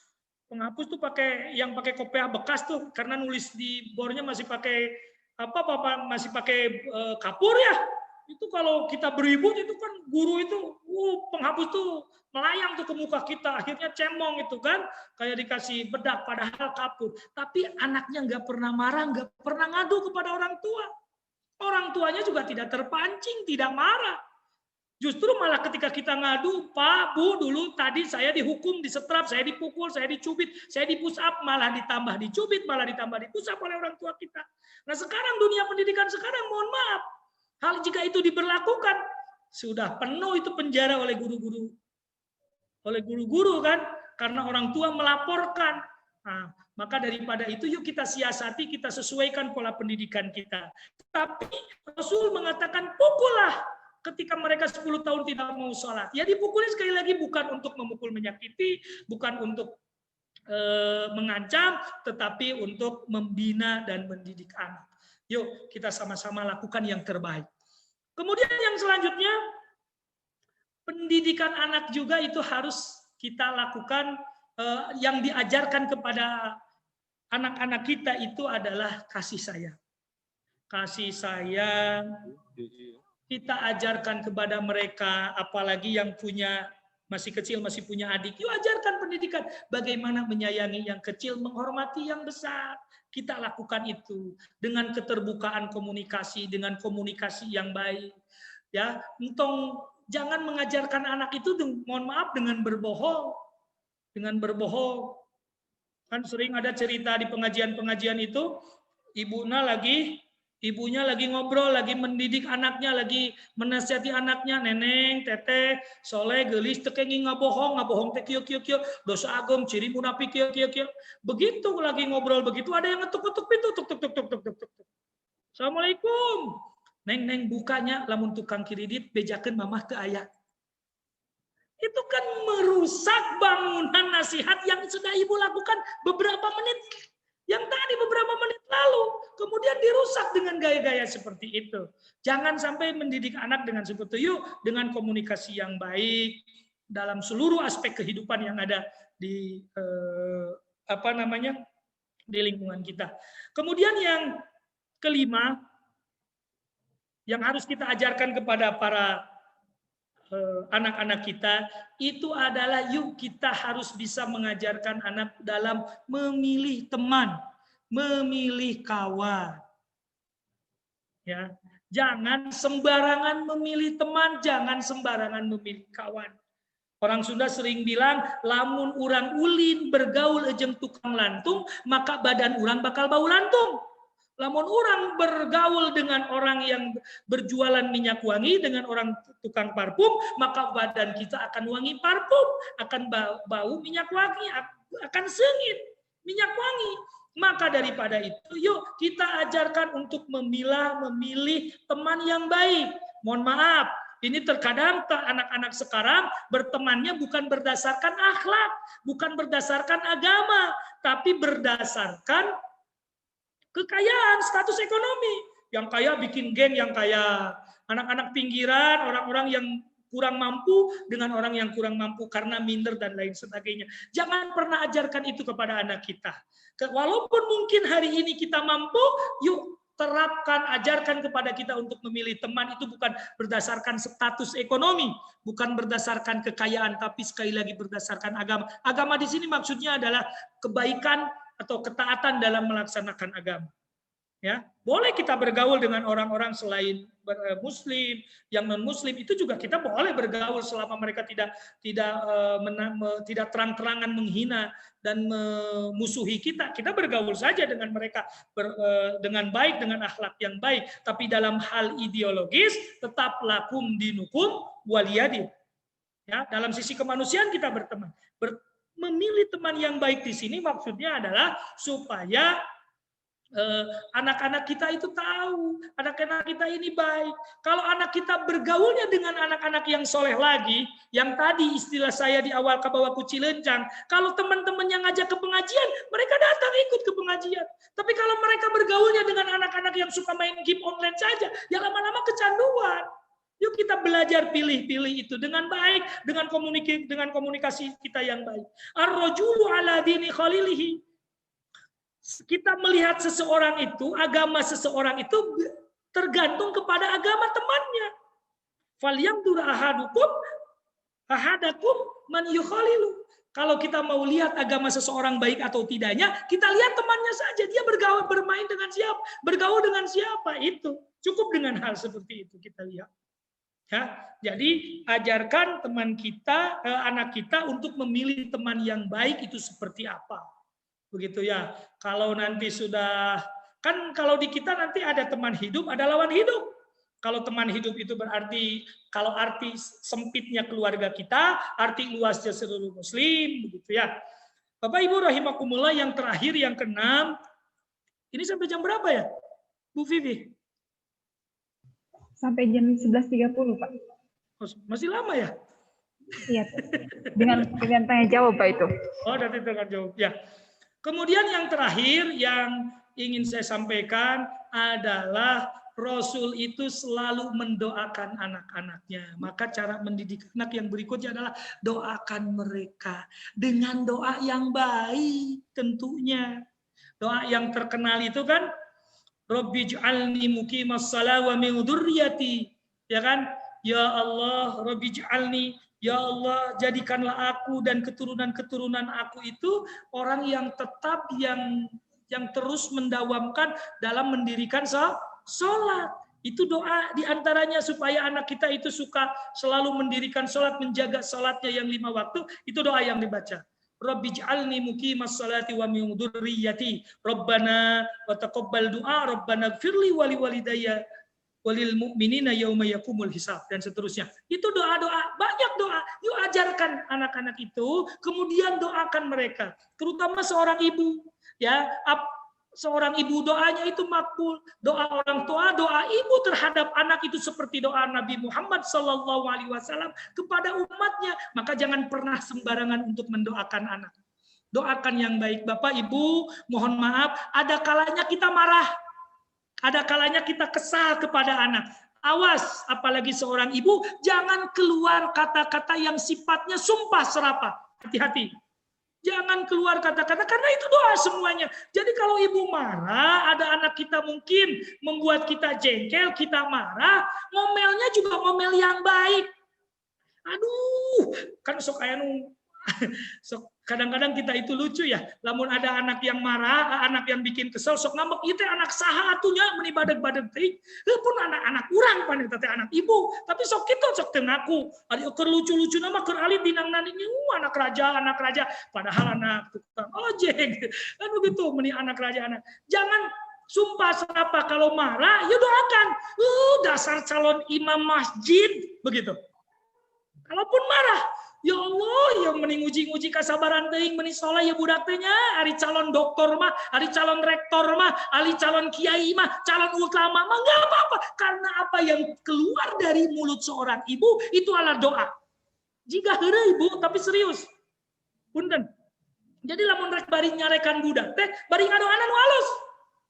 tuh pakai kopiah bekas tuh, karena nulis di bornya masih pakai masih pakai kapur ya. Itu kalau kita beribut itu kan guru itu penghapus tuh melayang tuh ke muka kita, akhirnya cemong itu kan, kayak dikasih bedak padahal kapur. Tapi anaknya nggak pernah marah, nggak pernah ngadu kepada orang tua. Orang tuanya juga tidak terpancing, tidak marah. Justru malah ketika kita ngadu, Pak, Bu, dulu tadi saya dihukum, disetrap, saya dipukul, saya dicubit, saya di-push up, malah ditambah dicubit, malah ditambah di-push up oleh orang tua kita. Nah sekarang dunia pendidikan sekarang, mohon maaf, hal jika itu diberlakukan, sudah penuh itu penjara oleh guru-guru. Oleh guru-guru kan, karena orang tua melaporkan. Nah, maka daripada itu yuk kita siasati, kita sesuaikan pola pendidikan kita. Tapi Rasul mengatakan pukullah ketika mereka 10 tahun tidak mau sholat, ya dipukulin sekali lagi, bukan untuk memukul menyakiti, bukan untuk mengancam, tetapi untuk membina dan mendidik anak. Yuk kita sama-sama lakukan yang terbaik. Kemudian yang selanjutnya, pendidikan anak juga itu harus kita lakukan, yang diajarkan kepada anak-anak kita itu adalah kasih sayang. Kasih sayang kita ajarkan kepada mereka, apalagi yang punya masih kecil, masih punya adik. Yuk ajarkan pendidikan. Bagaimana menyayangi yang kecil, menghormati yang besar. Kita lakukan itu dengan keterbukaan komunikasi, dengan komunikasi yang baik. Ya, entong jangan mengajarkan anak itu, mohon maaf, dengan berbohong. Dengan berbohong. Kan sering ada cerita di pengajian-pengajian itu, ibunya lagi ngobrol, lagi mendidik anaknya, lagi menasihati anaknya, neneng, teteh, soleh, gelis, tekengi ngabohong teh kieu, dosa agam, ciri munafik kieu. Begitu lagi ngobrol begitu, ada yang ngetuk-ngetuk pintu, tuk. Assalamualaikum. Neng bukanya, lamun tukang kiridit, bejakeun mamah teu aya. Itu kan merusak bangunan nasihat yang sudah ibu lakukan beberapa menit. Yang tadi beberapa menit lalu, kemudian dirusak dengan gaya-gaya seperti itu. Jangan sampai mendidik anak dengan seperti itu, dengan komunikasi yang baik dalam seluruh aspek kehidupan yang ada di di lingkungan kita. Kemudian yang kelima, yang harus kita ajarkan kepada para anak-anak kita itu adalah, yuk kita harus bisa mengajarkan anak dalam memilih teman, memilih kawan. Ya, jangan sembarangan memilih teman, jangan sembarangan memilih kawan. Orang Sunda sering bilang, lamun urang ulin bergaul jeung tukang lantung, maka badan urang bakal bau lantung. Lamun orang bergaul dengan orang yang berjualan minyak wangi, dengan orang tukang parfum, maka badan kita akan wangi parfum, akan bau minyak wangi, akan sengit minyak wangi. Maka daripada itu, yuk kita ajarkan untuk memilih teman yang baik. Mohon maaf, ini terkadang anak-anak sekarang bertemannya bukan berdasarkan akhlak, bukan berdasarkan agama, tapi berdasarkan kekayaan, status ekonomi. Yang kaya bikin geng, yang kaya anak-anak pinggiran, orang-orang yang kurang mampu dengan orang yang kurang mampu karena minder dan lain sebagainya. Jangan pernah ajarkan itu kepada anak kita. Walaupun mungkin hari ini kita mampu, yuk terapkan, ajarkan kepada kita untuk memilih teman itu bukan berdasarkan status ekonomi, bukan berdasarkan kekayaan, tapi sekali lagi berdasarkan agama. Agama di sini maksudnya adalah kebaikan atau ketaatan dalam melaksanakan agama. Ya, boleh kita bergaul dengan orang-orang selain muslim, yang non muslim itu juga kita boleh bergaul selama mereka tidak terang-terangan menghina dan memusuhi kita. Kita bergaul saja dengan mereka dengan baik, dengan akhlak yang baik, tapi dalam hal ideologis tetap lakum dinukum waliyadin. Ya, dalam sisi kemanusiaan kita berteman. Memilih teman yang baik di sini maksudnya adalah supaya anak-anak kita itu tahu anak-anak kita ini baik. Kalau anak kita bergaulnya dengan anak-anak yang soleh lagi, yang tadi istilah saya di awal kabawa kuci lencang, kalau teman-teman yang ngajak ke pengajian, mereka datang ikut ke pengajian. Tapi kalau mereka bergaulnya dengan anak-anak yang suka main game online saja, ya lama-lama kecanduan. Yuk kita belajar pilih-pilih itu dengan baik, dengan komunikasi kita yang baik. Ar-rajulu ala dini khalilihi. Kita melihat seseorang itu, agama seseorang itu tergantung kepada agama temannya. Falyanzur ahadakum man yukhalilu. Kalau kita mau lihat agama seseorang baik atau tidaknya, kita lihat temannya saja. Dia bermain dengan siapa, bergaul dengan siapa, itu. Cukup dengan hal seperti itu kita lihat. Ya, jadi ajarkan teman kita, anak kita untuk memilih teman yang baik itu seperti apa. Begitu ya. Kalau nanti sudah, kan kalau di kita nanti ada teman hidup, ada lawan hidup. Kalau teman hidup itu berarti, kalau arti sempitnya keluarga kita, arti luasnya seluruh muslim, begitu ya. Bapak Ibu rahimakumullah, yang terakhir, yang keenam, ini sampai jam berapa ya, Bu Vivi? Sampai jam 11.30, Pak. Masih lama ya? Iya, Pak. Dengan tanya jawab, Pak, itu. Oh, nanti dengan jawab. Ya. Kemudian yang terakhir yang ingin saya sampaikan adalah Rasul itu selalu mendoakan anak-anaknya. Maka cara mendidik anak yang berikutnya adalah doakan mereka dengan doa yang baik tentunya. Doa yang terkenal itu kan Rabbij'alni muqimas shalah wa min dzurriyyati. Ya kan? Ya Allah, Rabbij'alni, ya Allah, jadikanlah aku dan keturunan-keturunan aku itu orang yang tetap yang terus mendawamkan dalam mendirikan sholat. Itu doa diantaranya supaya anak kita itu suka selalu mendirikan sholat, menjaga sholatnya yang 5 waktu. Itu doa yang dibaca. Rabbij'alni muqimas sholati wa min dzurriyyati. Rabbana wa taqabbal du'a, Rabbana ighfirli wa liwalidayya walil mu'minina yauma yakumul hisab, dan seterusnya. Itu doa-doa, banyak doa. Yuk ajarkan anak-anak itu, kemudian doakan mereka. Terutama seorang ibu, ya, seorang ibu doanya itu makbul. Doa orang tua, doa ibu terhadap anak itu seperti doa Nabi Muhammad SAW kepada umatnya. Maka jangan pernah sembarangan untuk mendoakan anak. Doakan yang baik. Bapak, Ibu, mohon maaf, ada kalanya kita marah. Ada kalanya kita kesal kepada anak. Awas, apalagi seorang ibu, jangan keluar kata-kata yang sifatnya sumpah serapah. Hati-hati. Jangan keluar kata-kata, karena itu doa semuanya. Jadi kalau ibu marah, ada anak kita mungkin membuat kita jengkel, kita marah, ngomelnya juga ngomel yang baik. Aduh, kan sok aya nu kadang-kadang kita itu lucu ya. Lamun ada anak yang marah, anak yang bikin kesel, sok ngambek, itu anak saha atunya meni badeg-badeg teuing. Pun anak-anak urang pan eta teh anak ibu, tapi sok kitu sok teu ngaku. Ari keur lucu-lucu nama keur alit dinangna ini anak raja, padahal anak tukang ojek. Kan begitu meni anak raja anak. Jangan sumpah serapah, kalau marah ya doakan. Dasar calon imam masjid begitu. Kalaupun marah, ya Allah, yang mending uji-uji kasabaran teuing meni soleh ya budak teh nya, ari calon doktor mah, ari calon rektor mah, ari calon kiai mah, calon ulama mah enggak apa-apa, karena apa yang keluar dari mulut seorang ibu itu adalah doa. Jika heureuy ibu tapi serius. Punten. Jadi lamun rek bari nyarekan budak teh, bari ngadoana nu alus.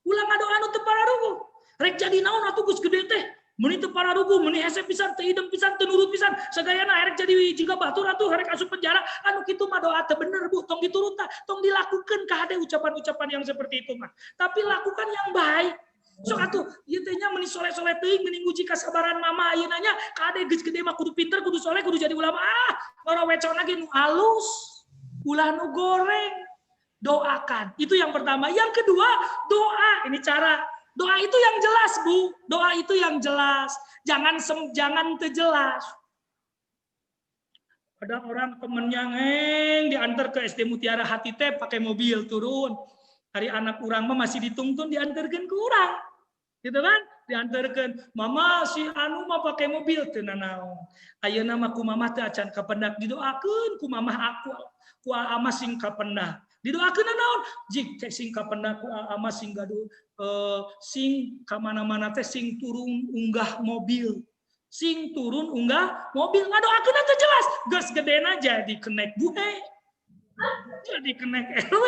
Ulang ngadoa nu teu pararugu. Rek jadi naon atuh geus gede teh. Meni teu pararugu, meni hese pisan, teu idem pisan, teu nurut pisan, sagayana arek jadi jiga batur atuh arek asup penjara, anu kitu mah doa teu bener Bu, tong diturut tah, tong dilakukeun ka hade ucapan-ucapan yang seperti itu mah. Tapi lakukan yang baik. Sok atuh ieu teh nya meni soleh-soleh teuing, meni nguji kasabaran mama ayeuna nya, ka hade geus gede mah kudu pinter, kudu soleh, kudu jadi ulama. Ngorowecona ge nu alus, ulah nu goreng. Doakan. Itu yang pertama. Yang kedua, doa. Ini cara. Doa itu yang jelas, Bu. Doa itu yang jelas. Jangan terjelas. Ada orang temennya diantar ke SD Mutiara Hati teh pakai mobil turun. Hari anak urang mah masih ditungtun diantarkan ke urang. Gitu kan? Diantarkan. Mama si anu mah pakai mobil teu nanaon. Ayeuna mah ku mamah teh acan kapendak didoakeun ku mamah aku. Ku ama sing kapendak. Didoakeun naon? Jik teh sing kapendak ku ama sing gaduh sing kamana-mana teh sing turun unggah mobil, sing turun unggah mobil, ngadoakeun teh jelas, geus gedena jadi kenek buhe, jadi kenek RW,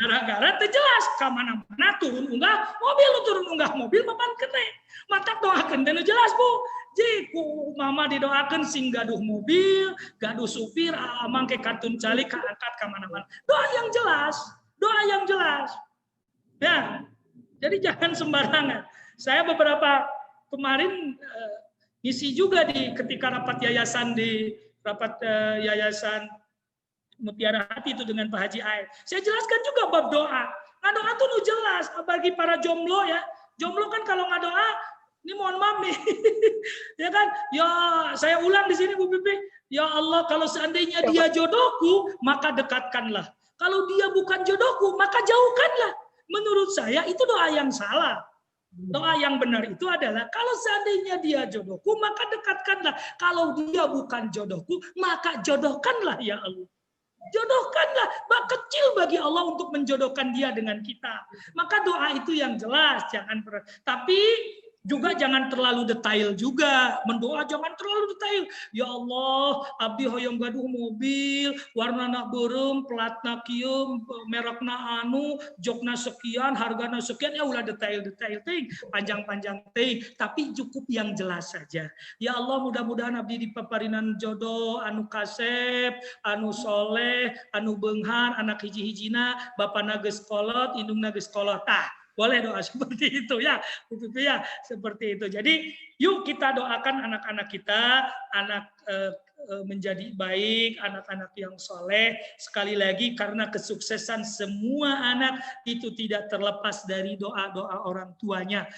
gara-gara teh jelas kamana-mana turun unggah mobil papan kenek, mata doakeun teh jelas Bu, jiku mama didoakeun sing gaduh mobil, gaduh supir, amang ke kartun cali kaangkat kamana-mana, doa yang jelas. Ya, jadi jangan sembarangan. Saya beberapa kemarin ngisi juga ketika rapat yayasan yayasan Mutiara Hati itu dengan Pak Haji Air. Saya jelaskan juga bab doa. Ngadoa tuh nu jelas bagi para jomblo ya. Jomblo kan kalau ngadoa, ini mohon maaf nih. Ya kan? Ya, saya ulang di sini Bu Pipi. Ya Allah, kalau seandainya dia jodohku, maka dekatkanlah. Kalau dia bukan jodohku, maka jauhkanlah. Menurut saya itu doa yang salah. Doa yang benar itu adalah kalau seandainya dia jodohku maka dekatkanlah. Kalau dia bukan jodohku maka jodohkanlah ya Allah. Jodohkanlah. Kecil bagi Allah untuk menjodohkan dia dengan kita. Maka doa itu yang jelas. Jangan Tapi Juga jangan terlalu detail juga. Mendoa jangan terlalu detail. Ya Allah, abdi hoyong gaduh mobil, warnana beureum, platna kieu, merekna anu, jokna sekian, hargana sekian, ya ulah detail-detail teuing, panjang-panjang teuing, tapi cukup yang jelas saja. Ya Allah, mudah-mudahan abdi dipaparinan jodoh anu kasep, anu soleh, anu beunghan, anak hiji-hijina, bapana geus kolot, indungna geus kolot. Boleh doa seperti itu ya, seperti itu. Jadi yuk kita doakan anak-anak kita, anak menjadi baik, anak-anak yang soleh. Sekali lagi karena kesuksesan semua anak itu tidak terlepas dari doa-doa orang tuanya,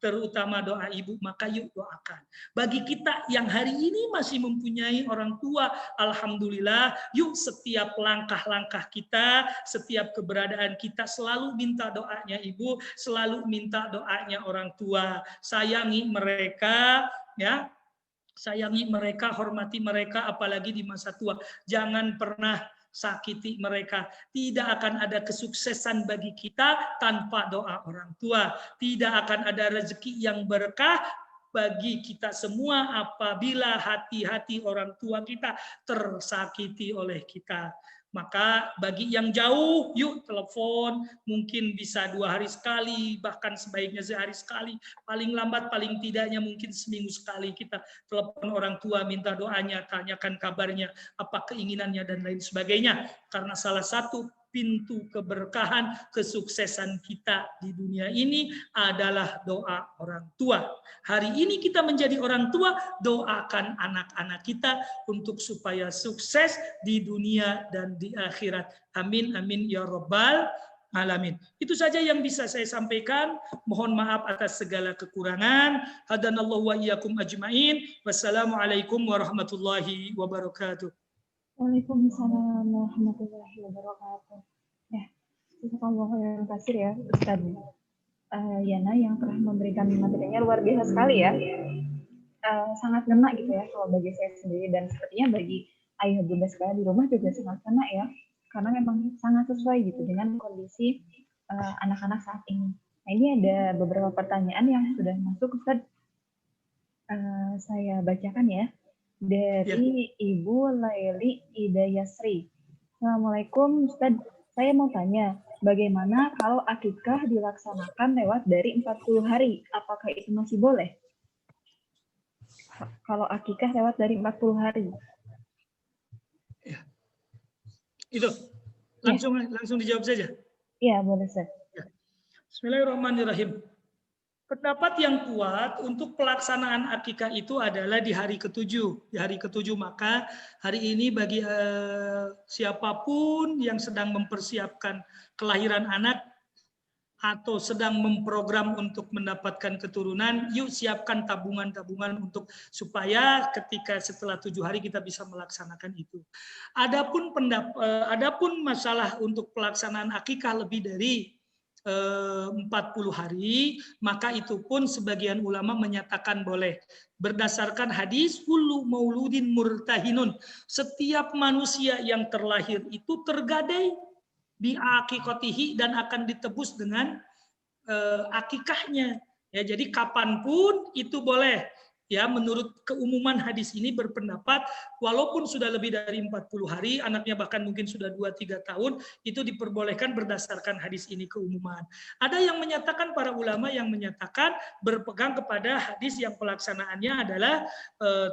terutama doa ibu. Maka yuk doakan. Bagi kita yang hari ini masih mempunyai orang tua, alhamdulillah, yuk setiap langkah-langkah kita, setiap keberadaan kita selalu minta doanya ibu, selalu minta doanya orang tua. Sayangi mereka, ya. Sayangi mereka, hormati mereka, apalagi di masa tua. Jangan pernah sakiti mereka. Tidak akan ada kesuksesan bagi kita tanpa doa orang tua. Tidak akan ada rezeki yang berkah bagi kita semua apabila hati-hati orang tua kita tersakiti oleh kita. Maka bagi yang jauh, yuk telepon, mungkin bisa 2 hari sekali, bahkan sebaiknya sehari sekali, paling lambat, paling tidaknya mungkin seminggu sekali kita telepon orang tua, minta doanya, tanyakan kabarnya, apa keinginannya, dan lain sebagainya. Karena salah satu pintu keberkahan, kesuksesan kita di dunia ini adalah doa orang tua. Hari ini kita menjadi orang tua, doakan anak-anak kita untuk supaya sukses di dunia dan di akhirat. Amin, amin, ya rabbal alamin. Itu saja yang bisa saya sampaikan. Mohon maaf atas segala kekurangan. Hadanallahu wa iyyakum ajmain. Wassalamualaikum warahmatullahi wabarakatuh. Waalaikumsalam warahmatullahi wabarakatuh. Ya, jazakallahu khairan katsir ya Ustaz Yana yang telah memberikan materinya luar biasa sekali ya. Sangat ngena gitu ya kalau bagi saya sendiri, dan sepertinya bagi ayah bunda sekalian di rumah juga sangat ngena ya, karena memang sangat sesuai gitu dengan kondisi anak-anak saat ini. Nah, ini ada beberapa pertanyaan yang sudah masuk Ustaz. Saya bacakan ya. Dari Ibu Laili Idayasri. Assalamualaikum Ustaz, saya mau tanya, bagaimana kalau akikah dilaksanakan lewat dari 40 hari? Apakah itu masih boleh? Kalau akikah lewat dari 40 hari. Ya. Itu langsung dijawab saja. Iya, boleh Ustaz. Ya. Bismillahirrahmanirrahim. Pendapat yang kuat untuk pelaksanaan akikah itu adalah di hari ke-7. Di hari ke-7, maka hari ini bagi siapapun yang sedang mempersiapkan kelahiran anak atau sedang memprogram untuk mendapatkan keturunan, yuk siapkan tabungan-tabungan untuk supaya ketika setelah 7 hari kita bisa melaksanakan itu. Adapun masalah untuk pelaksanaan akikah lebih dari 40 hari, maka itu pun sebagian ulama menyatakan boleh. Berdasarkan hadis, kullu mauludin murtahinun. Setiap manusia yang terlahir itu tergadai bi akikatihi dan akan ditebus dengan akikahnya. Ya, jadi kapanpun itu boleh. Ya, menurut keumuman hadis ini berpendapat walaupun sudah lebih dari 40 hari, anaknya bahkan mungkin sudah 2-3 tahun, itu diperbolehkan berdasarkan hadis ini keumuman. Ada yang menyatakan, para ulama yang menyatakan berpegang kepada hadis yang pelaksanaannya adalah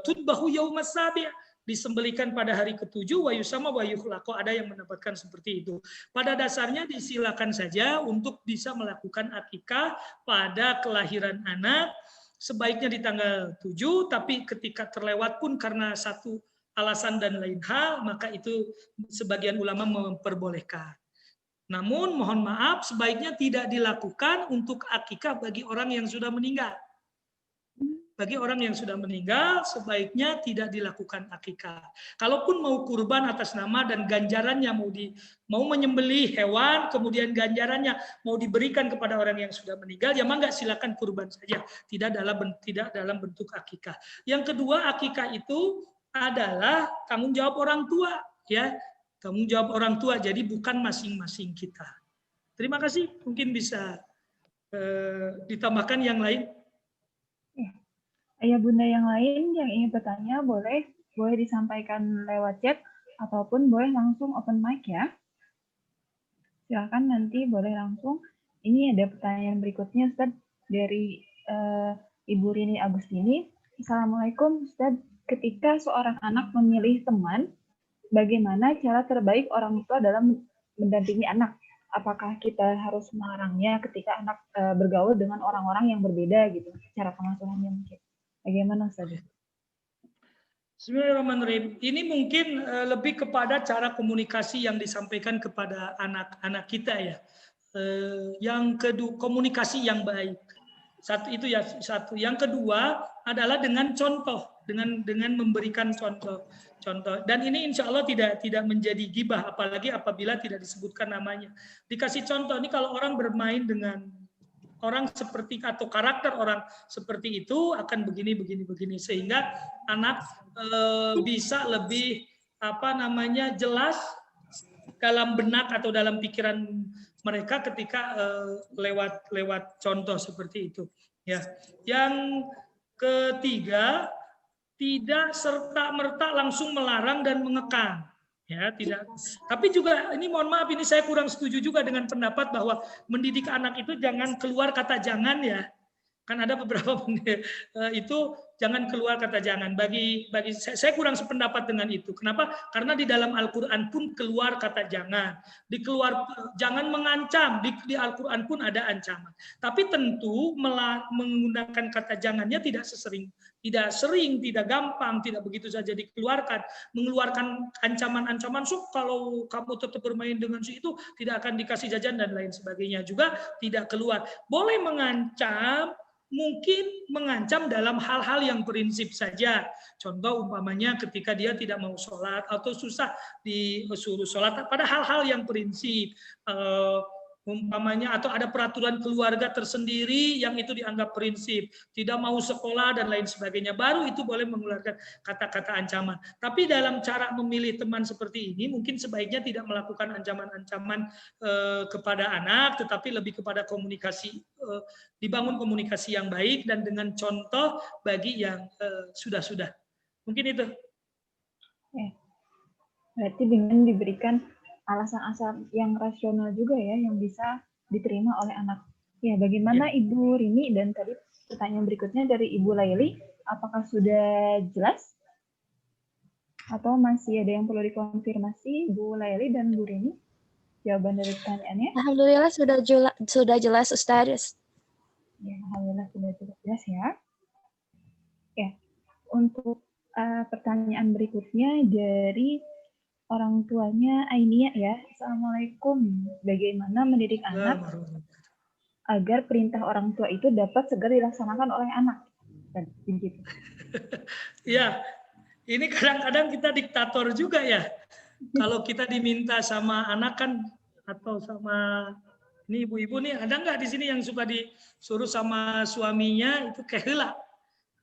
tudbahu yaumas sabi', disembelikan pada hari ke-7, wa yusama wa yukhlaqo. Ada yang mendapatkan seperti itu. Pada dasarnya disilakan saja untuk bisa melakukan akikah pada kelahiran anak, sebaiknya di tanggal 7, tapi ketika terlewat pun karena satu alasan dan lain hal, maka itu sebagian ulama memperbolehkan. Namun mohon maaf, sebaiknya tidak dilakukan untuk akikah bagi orang yang sudah meninggal. Bagi orang yang sudah meninggal, sebaiknya tidak dilakukan akikah. Kalaupun mau kurban atas nama dan ganjarannya mau menyembelih hewan, kemudian ganjarannya mau diberikan kepada orang yang sudah meninggal, ya mangga silakan kurban saja, tidak dalam bentuk akikah. Yang kedua, akikah itu adalah tanggung jawab orang tua, ya, tanggung jawab orang tua. Jadi bukan masing-masing kita. Terima kasih. Mungkin bisa ditambahkan yang lain. ayah bunda yang lain yang ingin bertanya boleh disampaikan lewat chat ataupun boleh langsung open mic ya. Silakan nanti boleh langsung. Ini ada pertanyaan berikutnya Ustaz dari Ibu Rini Agustini. Assalamualaikum Ustaz. Ketika seorang anak memilih teman, bagaimana cara terbaik orang tua dalam mendampingi anak? Apakah kita harus melarangnya ketika anak bergaul dengan orang-orang yang berbeda gitu? Cara pengasuhannya mungkin. Bagaimana Ustaz? Bismillahirrahmanirrahim. Ini mungkin lebih kepada cara komunikasi yang disampaikan kepada anak-anak kita ya. Yang kedua, komunikasi yang baik. Satu itu ya satu. Yang kedua adalah dengan contoh, dengan memberikan contoh. Dan ini insya Allah tidak menjadi gibah, apalagi apabila tidak disebutkan namanya. Dikasih contoh, ini kalau orang bermain dengan orang seperti atau karakter orang seperti itu akan begini sehingga anak bisa lebih jelas dalam benak atau dalam pikiran mereka ketika lewat contoh seperti itu ya. Yang ketiga, tidak serta-merta langsung melarang dan mengekang. Ya, tidak. Tapi juga ini mohon maaf, ini saya kurang setuju juga dengan pendapat bahwa mendidik anak itu jangan keluar kata jangan ya. Kan ada beberapa itu jangan keluar kata jangan. Bagi saya kurang sependapat dengan itu. Kenapa? Karena di dalam Al-Qur'an pun keluar kata jangan. Jangan mengancam, di Al-Qur'an pun ada ancaman. Tapi tentu menggunakan kata jangannya tidak sering, tidak gampang, tidak begitu saja dikeluarkan. Mengeluarkan ancaman-ancaman, kalau kamu tetap bermain dengan si itu, tidak akan dikasih jajan dan lain sebagainya. Juga tidak keluar. Boleh mengancam, mungkin mengancam dalam hal-hal yang prinsip saja. Contoh umpamanya ketika dia tidak mau sholat atau susah disuruh sholat pada hal-hal yang prinsip. Umpamanya atau ada peraturan keluarga tersendiri yang itu dianggap prinsip, tidak mau sekolah dan lain sebagainya, baru itu boleh mengeluarkan kata-kata ancaman. Tapi dalam cara memilih teman seperti ini mungkin sebaiknya tidak melakukan ancaman-ancaman kepada anak, tetapi lebih kepada komunikasi, dibangun komunikasi yang baik dan dengan contoh bagi yang sudah-sudah. Mungkin itu. Berarti dengan diberikan alasan-alasan yang rasional juga ya, yang bisa diterima oleh anak. Ya, bagaimana Ibu Rini dan tadi pertanyaan berikutnya dari Ibu Laili, apakah sudah jelas? Atau masih ada yang perlu dikonfirmasi Ibu Laili dan Bu Rini? Jawaban dari pertanyaannya? Alhamdulillah sudah jelas Ustaz. Ya, alhamdulillah sudah jelas ya. Ya, untuk pertanyaan berikutnya dari orang tuanya Ainia ya. Assalamualaikum. Bagaimana mendidik anak agar perintah orang tua itu dapat segera dilaksanakan oleh anak? Dan begitu. Ya, ini kadang-kadang kita diktator juga ya. Kalau kita diminta sama anak kan, atau sama ini ibu-ibu nih, ada nggak di sini yang suka disuruh sama suaminya itu keheula?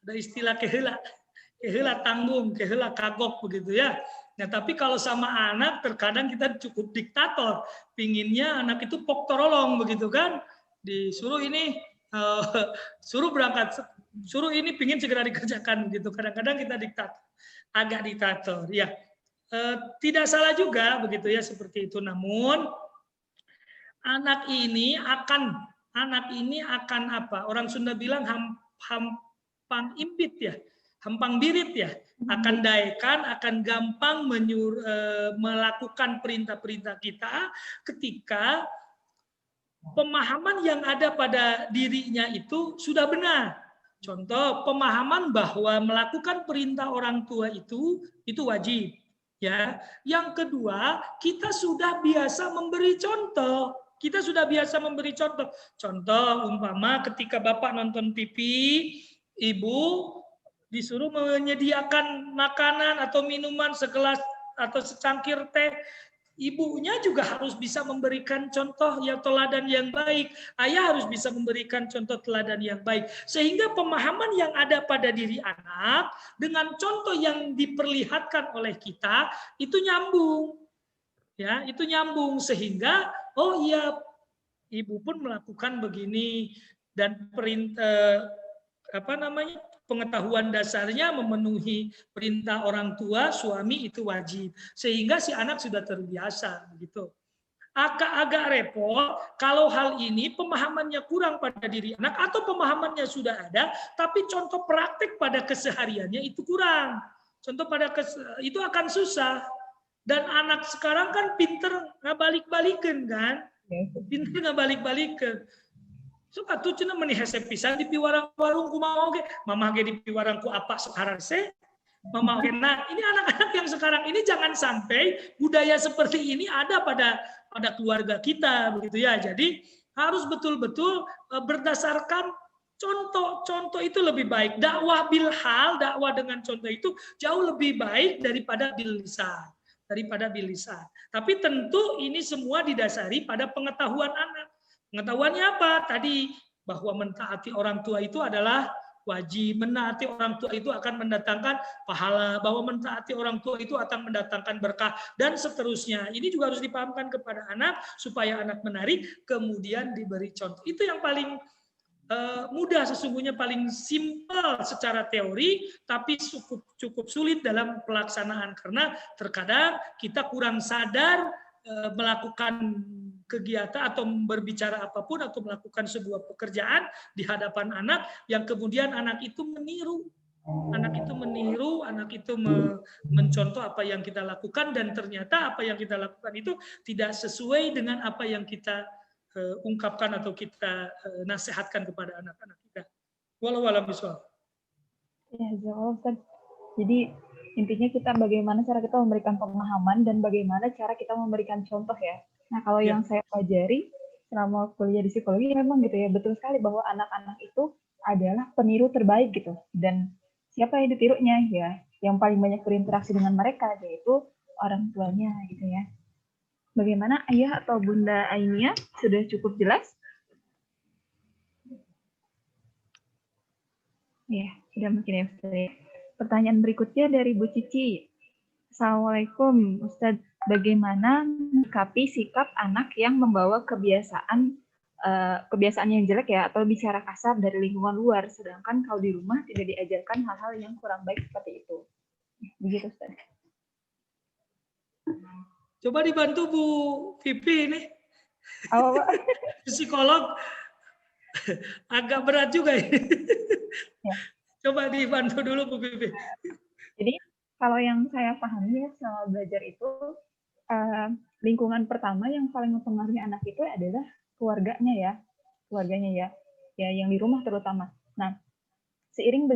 Ada istilah keheula tanggung, keheula kagok begitu ya. Nah, tapi kalau sama anak terkadang kita cukup diktator, pinginnya anak itu pok torolong begitu kan, disuruh ini, suruh berangkat, suruh ini pingin segera dikerjakan begitu. Kadang-kadang kita agak diktator, ya. Tidak salah juga begitu ya seperti itu. Namun anak ini akan apa? Orang Sunda bilang hampang imbit ya. Hampang birit ya, akan daekan, akan gampang melakukan perintah-perintah kita ketika pemahaman yang ada pada dirinya itu sudah benar. Contoh, pemahaman bahwa melakukan perintah orang tua itu wajib. Ya. Yang kedua, kita sudah biasa memberi contoh. Contoh, umpama ketika Bapak nonton TV, Ibu disuruh menyediakan makanan atau minuman segelas atau secangkir teh, ibunya juga harus bisa memberikan contoh yang teladan yang baik. Ayah harus bisa memberikan contoh teladan yang baik. Sehingga pemahaman yang ada pada diri anak dengan contoh yang diperlihatkan oleh kita itu nyambung. Ya, itu nyambung sehingga oh iya, ibu pun melakukan begini dan perintah pengetahuan dasarnya memenuhi perintah orang tua, suami itu wajib. Sehingga si anak sudah terbiasa begitu. Agak repot kalau hal ini pemahamannya kurang pada diri anak atau pemahamannya sudah ada tapi contoh praktek pada kesehariannya itu kurang. Contoh itu akan susah. Dan anak sekarang kan pinter ngabalik-balikan kan? Pinter ngabalik-balikan. Suka tuh cina menihese pisan di piwarang-warung kumaha oge. Mama ge di piwarangku apa sekarang se? Mama oge. Nah, ini anak-anak yang sekarang ini jangan sampai budaya seperti ini ada pada keluarga kita begitu ya. Jadi harus betul-betul berdasarkan contoh itu lebih baik. Dakwah bil hal, dakwah dengan contoh itu jauh lebih baik daripada bil lisan. Tapi tentu ini semua didasari pada pengetahuan anak. Pengetahuannya apa? Tadi bahwa mentaati orang tua itu adalah wajib, menaati orang tua itu akan mendatangkan pahala, bahwa mentaati orang tua itu akan mendatangkan berkah, dan seterusnya. Ini juga harus dipahamkan kepada anak, supaya anak menarik, kemudian diberi contoh. Itu yang paling mudah sesungguhnya, paling simpel secara teori, tapi cukup sulit dalam pelaksanaan. Karena terkadang kita kurang sadar melakukan kegiatan atau berbicara apapun atau melakukan sebuah pekerjaan di hadapan anak yang kemudian anak itu meniru, anak itu mencontoh apa yang kita lakukan, dan ternyata apa yang kita lakukan itu tidak sesuai dengan apa yang kita ungkapkan atau kita nasihatkan kepada anak-anak kita. Walau alam bisawab. Ya, Ustaz. Jadi intinya kita bagaimana cara kita memberikan pemahaman dan bagaimana cara kita memberikan contoh ya. Nah, kalau yang saya pelajari selama kuliah di psikologi memang gitu ya, betul sekali bahwa anak-anak itu adalah peniru terbaik gitu. Dan siapa yang ditirunya ya? Yang paling banyak berinteraksi dengan mereka yaitu orang tuanya gitu ya. Bagaimana ayah atau bunda Ainia? Sudah cukup jelas? Ya, sudah mungkin ya Ustaz. Pertanyaan berikutnya dari Bu Cici. Assalamualaikum Ustaz. Bagaimana menyikapi sikap anak yang membawa kebiasaan yang jelek ya, atau bicara kasar dari lingkungan luar, sedangkan kalau di rumah tidak diajarkan hal-hal yang kurang baik seperti itu. Begitu Ustaz. Coba dibantu Bu Vivi ini. Apa, Pak? Psikolog. Agak berat juga ini. Ya. Coba dibantu dulu Bu Vivi. Jadi kalau yang saya pahami ya selama belajar itu, lingkungan pertama yang paling mempengaruhi anak itu adalah keluarganya ya, yang di rumah terutama. Nah, seiring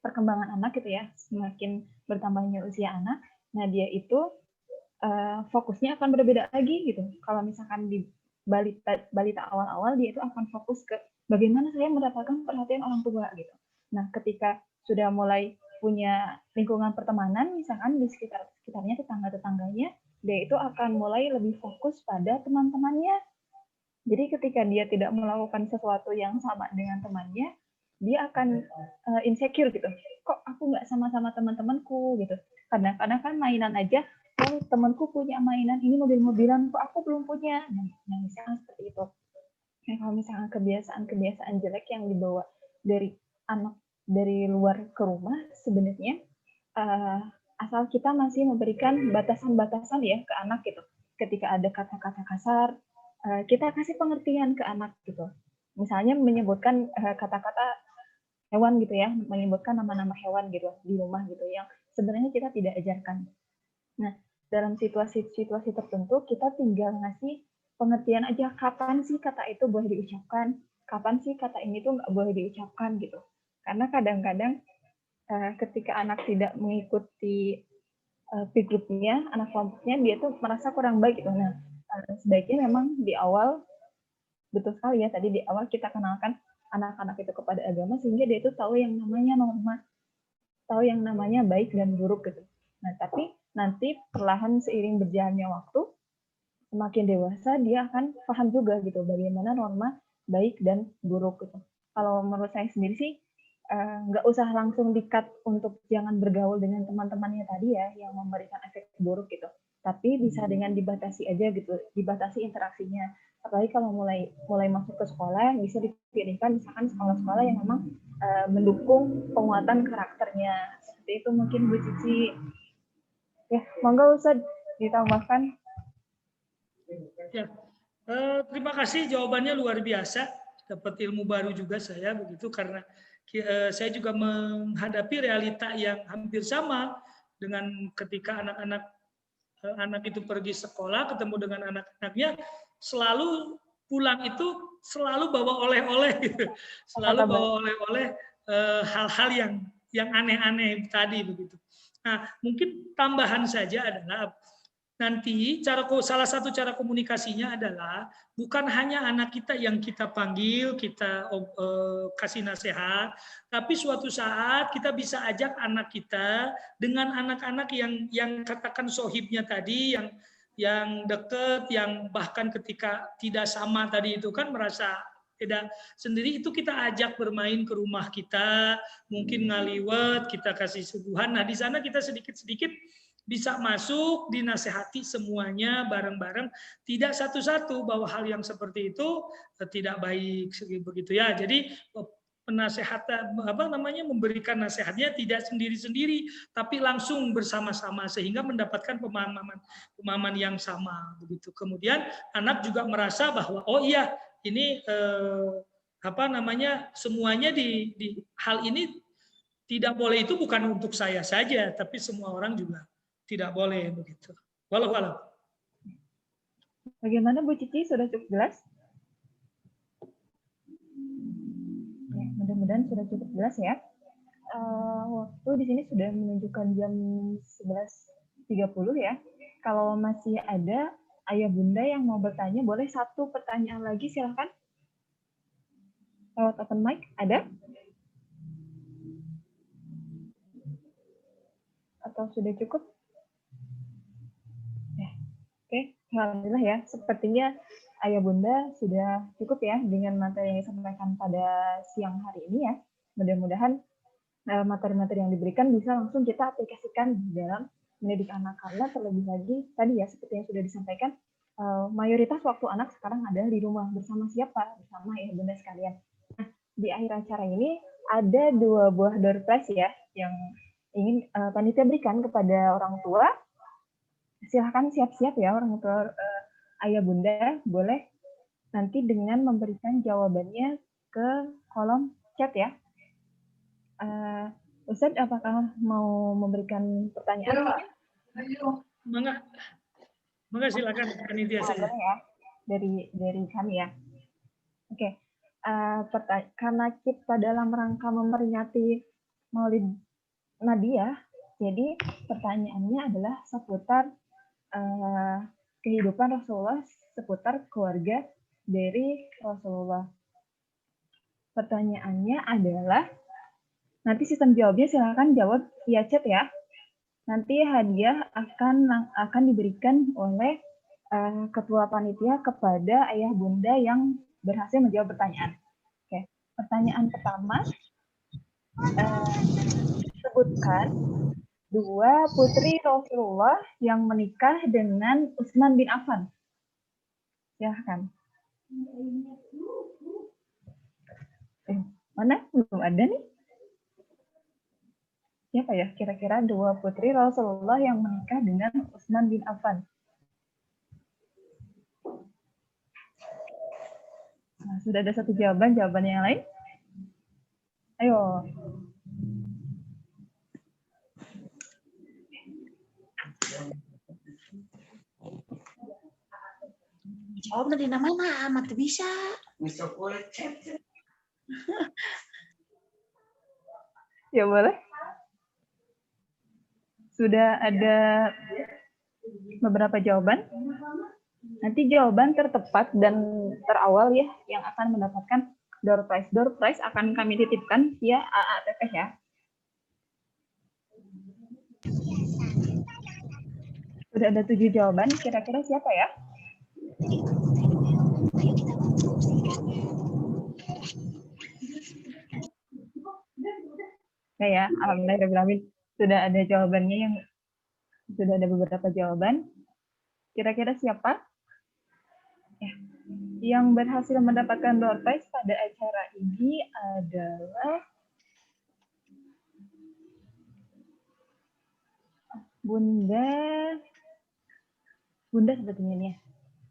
perkembangan anak gitu ya, semakin bertambahnya usia anak, nah dia itu fokusnya akan berbeda lagi gitu. Kalau misalkan di balita awal-awal, dia itu akan fokus ke bagaimana saya mendapatkan perhatian orang tua gitu. Nah, ketika sudah mulai punya lingkungan pertemanan, misalkan di sekitarnya, tetangga-tetangganya, dia itu akan mulai lebih fokus pada teman-temannya. Jadi ketika dia tidak melakukan sesuatu yang sama dengan temannya, dia akan insecure gitu. Kok aku nggak sama-sama teman-temanku gitu. Kadang-kadang kan mainan aja, oh, temanku punya mainan ini mobil-mobilan, kok aku belum punya. Nah, misalnya seperti itu. Nah, kalau misalnya kebiasaan jelek yang dibawa dari anak dari luar ke rumah, sebenarnya asal kita masih memberikan batasan-batasan ya ke anak gitu. Ketika ada kata-kata kasar, kita kasih pengertian ke anak gitu. Misalnya menyebutkan kata-kata hewan gitu ya, menyebutkan nama-nama hewan gitu di rumah gitu yang sebenarnya kita tidak ajarkan. Nah, dalam situasi-situasi tertentu kita tinggal ngasih pengertian aja, kapan sih kata itu boleh diucapkan, kapan sih kata ini tuh nggak boleh diucapkan gitu. Karena kadang-kadang ketika anak tidak mengikuti peer group-nya, anak kelompoknya, dia tuh merasa kurang baik gitu. Nah, sebaiknya memang di awal, betul sekali ya, tadi di awal kita kenalkan anak-anak itu kepada agama, sehingga dia itu tahu yang namanya norma, tahu yang namanya baik dan buruk gitu. Nah, tapi nanti perlahan seiring berjalannya waktu, semakin dewasa, dia akan paham juga gitu, bagaimana norma baik dan buruk gitu. Kalau menurut saya sendiri sih, nggak usah langsung di-cut untuk jangan bergaul dengan teman-temannya tadi ya, yang memberikan efek buruk gitu. Tapi bisa dengan dibatasi aja gitu, dibatasi interaksinya. Apalagi kalau mulai masuk ke sekolah, bisa dipilihkan misalkan sekolah-sekolah yang memang mendukung penguatan karakternya. Seperti itu mungkin Bu Cici. Ya, monggo Ustadz ditambahkan. Ya, terima kasih, jawabannya luar biasa. Dapat ilmu baru juga saya begitu, karena saya juga menghadapi realita yang hampir sama dengan ketika anak itu pergi sekolah, ketemu dengan anak-anaknya, selalu pulang itu selalu bawa oleh-oleh, gitu. Selalu bawa oleh-oleh hal-hal yang aneh-aneh tadi begitu. Nah, mungkin tambahan saja adalah nanti salah satu cara komunikasinya adalah bukan hanya anak kita yang kita panggil, kita kasih nasihat, tapi suatu saat kita bisa ajak anak kita dengan anak-anak yang katakan sohibnya tadi, yang dekat, yang bahkan ketika tidak sama tadi itu kan merasa beda sendiri, itu kita ajak bermain ke rumah kita, mungkin ngaliwat, kita kasih suguhan. Nah, di sana kita sedikit-sedikit bisa masuk, dinasehati semuanya bareng-bareng, tidak satu-satu bahwa hal yang seperti itu tidak baik begitu ya. Jadi penasehatan memberikan nasihatnya tidak sendiri-sendiri, tapi langsung bersama-sama sehingga mendapatkan pemahaman yang sama begitu. Kemudian anak juga merasa bahwa oh iya ini semuanya di hal ini tidak boleh, itu bukan untuk saya saja, tapi semua orang juga tidak boleh begitu. Walau. Bagaimana Bu Cici, sudah cukup jelas? Ya, mudah-mudahan sudah cukup jelas ya. Waktu di sini sudah menunjukkan jam 11.30 ya. Kalau masih ada ayah bunda yang mau bertanya, boleh satu pertanyaan lagi, silahkan. Lewat open mic, ada? Atau sudah cukup? Oke, alhamdulillah ya. Sepertinya ayah bunda sudah cukup ya dengan materi yang disampaikan pada siang hari ini ya. Mudah-mudahan materi-materi yang diberikan bisa langsung kita aplikasikan di dalam mendidik anak, karena terlebih lagi tadi ya seperti yang sudah disampaikan, mayoritas waktu anak sekarang ada di rumah bersama siapa? Bersama ayah bunda sekalian. Nah, di akhir acara ini ada 2 buah door prize ya yang ingin panitia berikan kepada orang tua. Silahkan siap-siap ya orang tua ayah bunda, boleh nanti dengan memberikan jawabannya ke kolom chat ya. Ustadz, apakah mau memberikan pertanyaan? Mangga silakan panitia saja. Ya, dari kami ya. Oke. Karena kita dalam rangka memperingati Maulid Nabi ya, jadi pertanyaannya adalah seputar kehidupan Rasulullah, seputar keluarga dari Rasulullah. Pertanyaannya adalah, nanti sistem jawabnya silakan jawab via chat ya. Nanti hadiah akan diberikan oleh ketua panitia kepada ayah bunda yang berhasil menjawab pertanyaan. Oke. Pertanyaan pertama, sebutkan 2 putri Rasulullah yang menikah dengan Utsman bin Affan. Silahkan. Mana? Belum ada nih. Siapa ya? Kira-kira 2 putri Rasulullah yang menikah dengan Utsman bin Affan. Nah, sudah ada satu jawaban yang lain? Ayo. Jawab dari mana amat bisa. Ya boleh. Sudah ada beberapa jawaban. Nanti jawaban tertepat dan terawal ya yang akan mendapatkan door prize. Door prize akan kami titipkan via AATP ya. Sudah ada 7 jawaban. Kira-kira siapa ya? Nah ya, alhamdulillah sudah ada jawabannya, yang sudah ada beberapa jawaban. Kira-kira siapa ya, yang berhasil mendapatkan door prize pada acara ini adalah Bunda sebetulnya nih ya.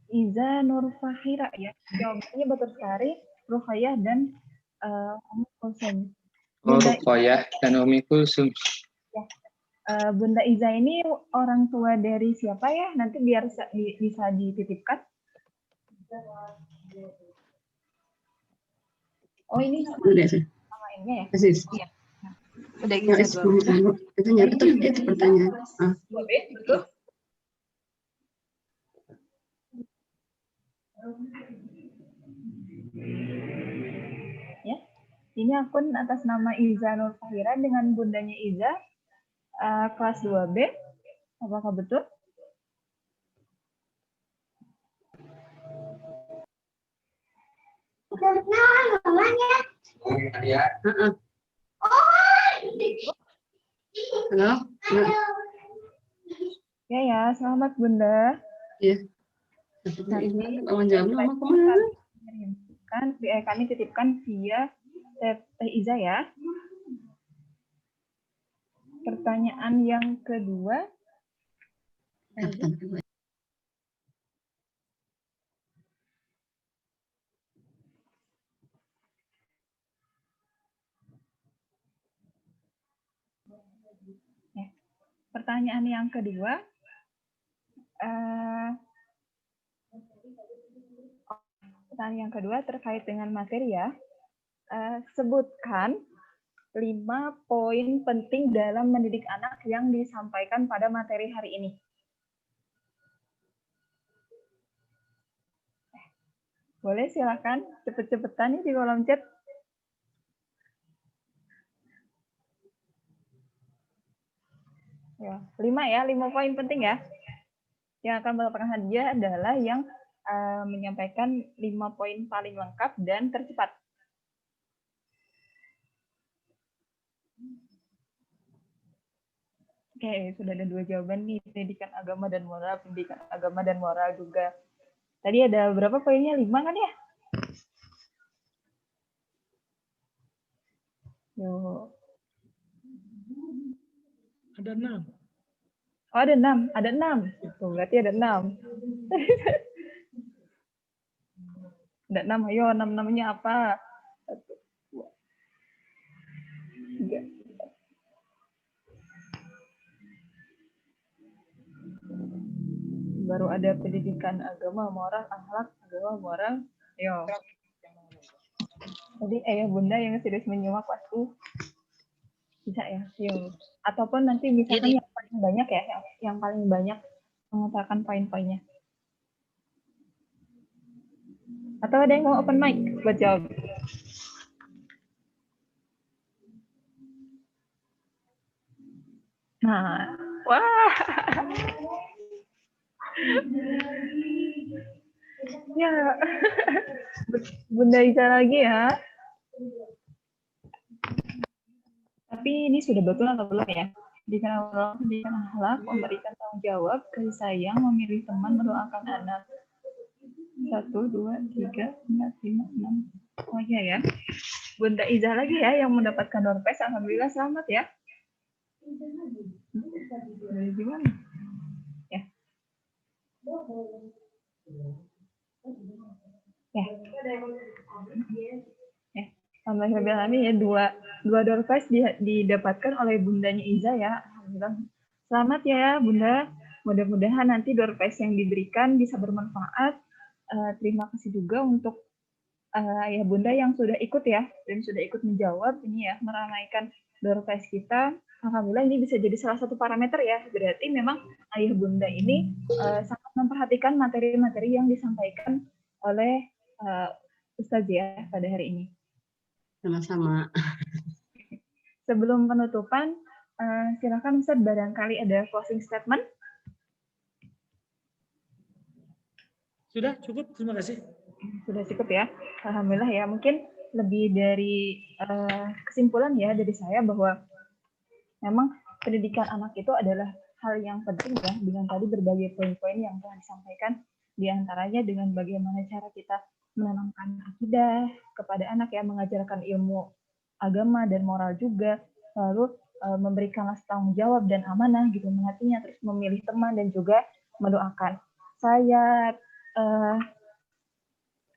Iza Nur Fahira ya. Jawabannya betul sekali. Ruqayyah dan Ummu Kulsum. Bunda, Ruqayyah dan Umi Kulsum. Bunda Iza ini orang tua dari siapa ya? Nanti biar bisa dititipkan. Oh ini sama ini ya? Iya. Udah Iza dulu. Itu pertanyaan. Betul. Ya, ini akun atas nama Iza Nur Fahira dengan bundanya Iza, kelas 2B. Apakah betul? Halo? Ya, selamat Bunda. Iya. Kami titipkan via Teh Iza ya. Pertanyaan yang kedua. Pertanyaan yang kedua. Pertanyaan yang kedua terkait dengan materi ya. Sebutkan 5 poin penting dalam mendidik anak yang disampaikan pada materi hari ini. Boleh silakan cepet-cepetan nih di kolom chat. Ya, 5 poin penting ya. Yang akan mendapatkan hadiah adalah yang menyampaikan 5 poin paling lengkap dan tercepat. Oke, sudah ada 2 jawaban nih, pendidikan agama dan moral, pendidikan agama dan moral juga. Tadi ada berapa poinnya? 5 kan ya? Yo. Ada 6. Oh, ada 6. Ada 6. Itu berarti ada 6. Ada 6. Ayo, 6 namanya apa? 1, 2, 3. Baru ada pendidikan agama, moral, akhlak, agama, moral. Yo. Tadi Bunda yang serius menyimak pasti bisa ya. Yo. Ataupun nanti misalkan yang paling banyak ya, yang paling banyak mengutarakan poin-poinnya. Atau ada yang mau open mic buat jawab? Nah, wah. Ya, Bunda Iza lagi ya. Tapi ini sudah betul atau belum ya? Pendidikan moral, pendidikan akhlak, memberikan tanggung jawab, kasih sayang, memilih teman, mendoakan anak. 1, 2, 3, 4, 5, 6. Oh iya ya. Bunda Iza lagi ya yang mendapatkan door prize. Alhamdulillah selamat ya. Dari gimana? Ya. Alhamdulillah ya, dua door prize didapatkan oleh bundanya Iza ya. Alhamdulillah. Selamat ya Bunda. Mudah-mudahan nanti door prize yang diberikan bisa bermanfaat. Terima kasih juga untuk ayah Bunda yang sudah ikut ya dan sudah ikut menjawab ini ya, meramaikan door prize kita. Alhamdulillah ini bisa jadi salah satu parameter ya. Berarti memang ayah Bunda ini sangat memperhatikan materi-materi yang disampaikan oleh Ustaz ya pada hari ini. Sama-sama. Sebelum penutupan, silakan Ustaz, barangkali ada closing statement. Sudah cukup, terima kasih. Sudah cukup ya. Alhamdulillah ya. Mungkin lebih dari kesimpulan ya dari saya bahwa memang pendidikan anak itu adalah hal yang penting ya, dengan tadi berbagai poin-poin yang telah disampaikan, diantaranya dengan bagaimana cara kita menanamkan akidah kepada anak ya, mengajarkan ilmu agama dan moral juga, lalu memberikan rasa tanggung jawab dan amanah gitu hatinya, terus memilih teman dan juga mendoakan. Saya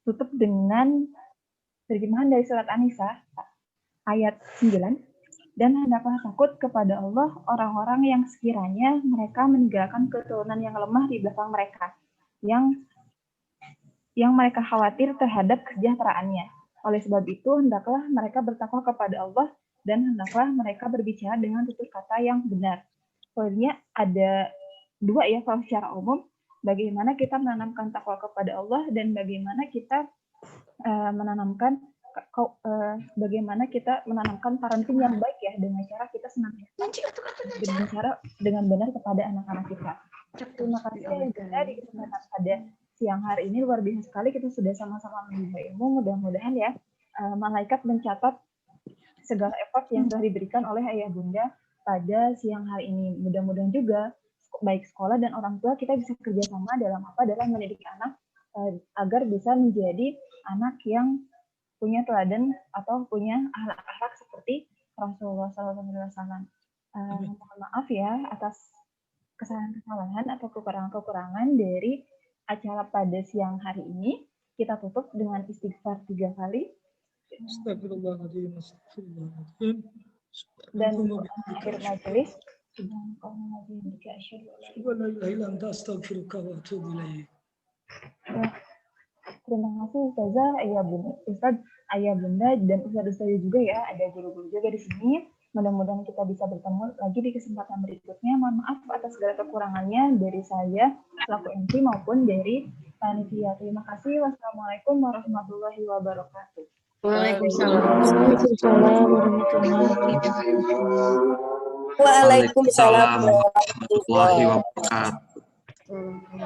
tutup dengan terjemahan dari surat An-Nisa ayat 9. Dan hendaklah takut kepada Allah orang-orang yang sekiranya mereka meninggalkan keturunan yang lemah di belakang mereka, yang mereka khawatir terhadap kesejahteraannya. Oleh sebab itu, hendaklah mereka bertakwa kepada Allah dan hendaklah mereka berbicara dengan tutur kata yang benar. Poinnya ada dua ya, kalau secara umum, bagaimana kita menanamkan takwa kepada Allah dan bagaimana kita bagaimana kita menanamkan parenting yang baik ya, dengan cara kita senantiasa berbicara dengan benar kepada anak-anak kita. Terima kasih Bunda di kesempatan pada siang hari ini, luar biasa sekali kita sudah sama-sama menimba ilmu. Mudah-mudahan ya malaikat mencatat segala effort yang telah diberikan oleh ayah bunda pada siang hari ini. Mudah-mudahan juga baik sekolah dan orang tua kita bisa kerjasama dalam mendidik anak agar bisa menjadi anak yang punya teladan atau punya akhlak-akhlak seperti Rasulullah SAW. Mohon maaf ya atas kesalahan-kesalahan atau kekurangan-kekurangan dari acara pada siang hari ini. Kita tutup dengan istighfar 3 kali. Astagfirullahaladzim, astagfirullahaladzim. Dan akhir majelis. Terima kasih Ustazah, ayah bunda dan ustaz-ustazah juga ya, ada guru-guru juga di sini. Mudah-mudahan kita bisa bertemu lagi di kesempatan berikutnya. Mohon maaf atas segala kekurangannya dari saya selaku MC maupun dari panitia. Terima kasih. Wassalamualaikum warahmatullahi wabarakatuh. Waalaikumsalam. Waalaikumsalam warahmatullahi wabarakatuh.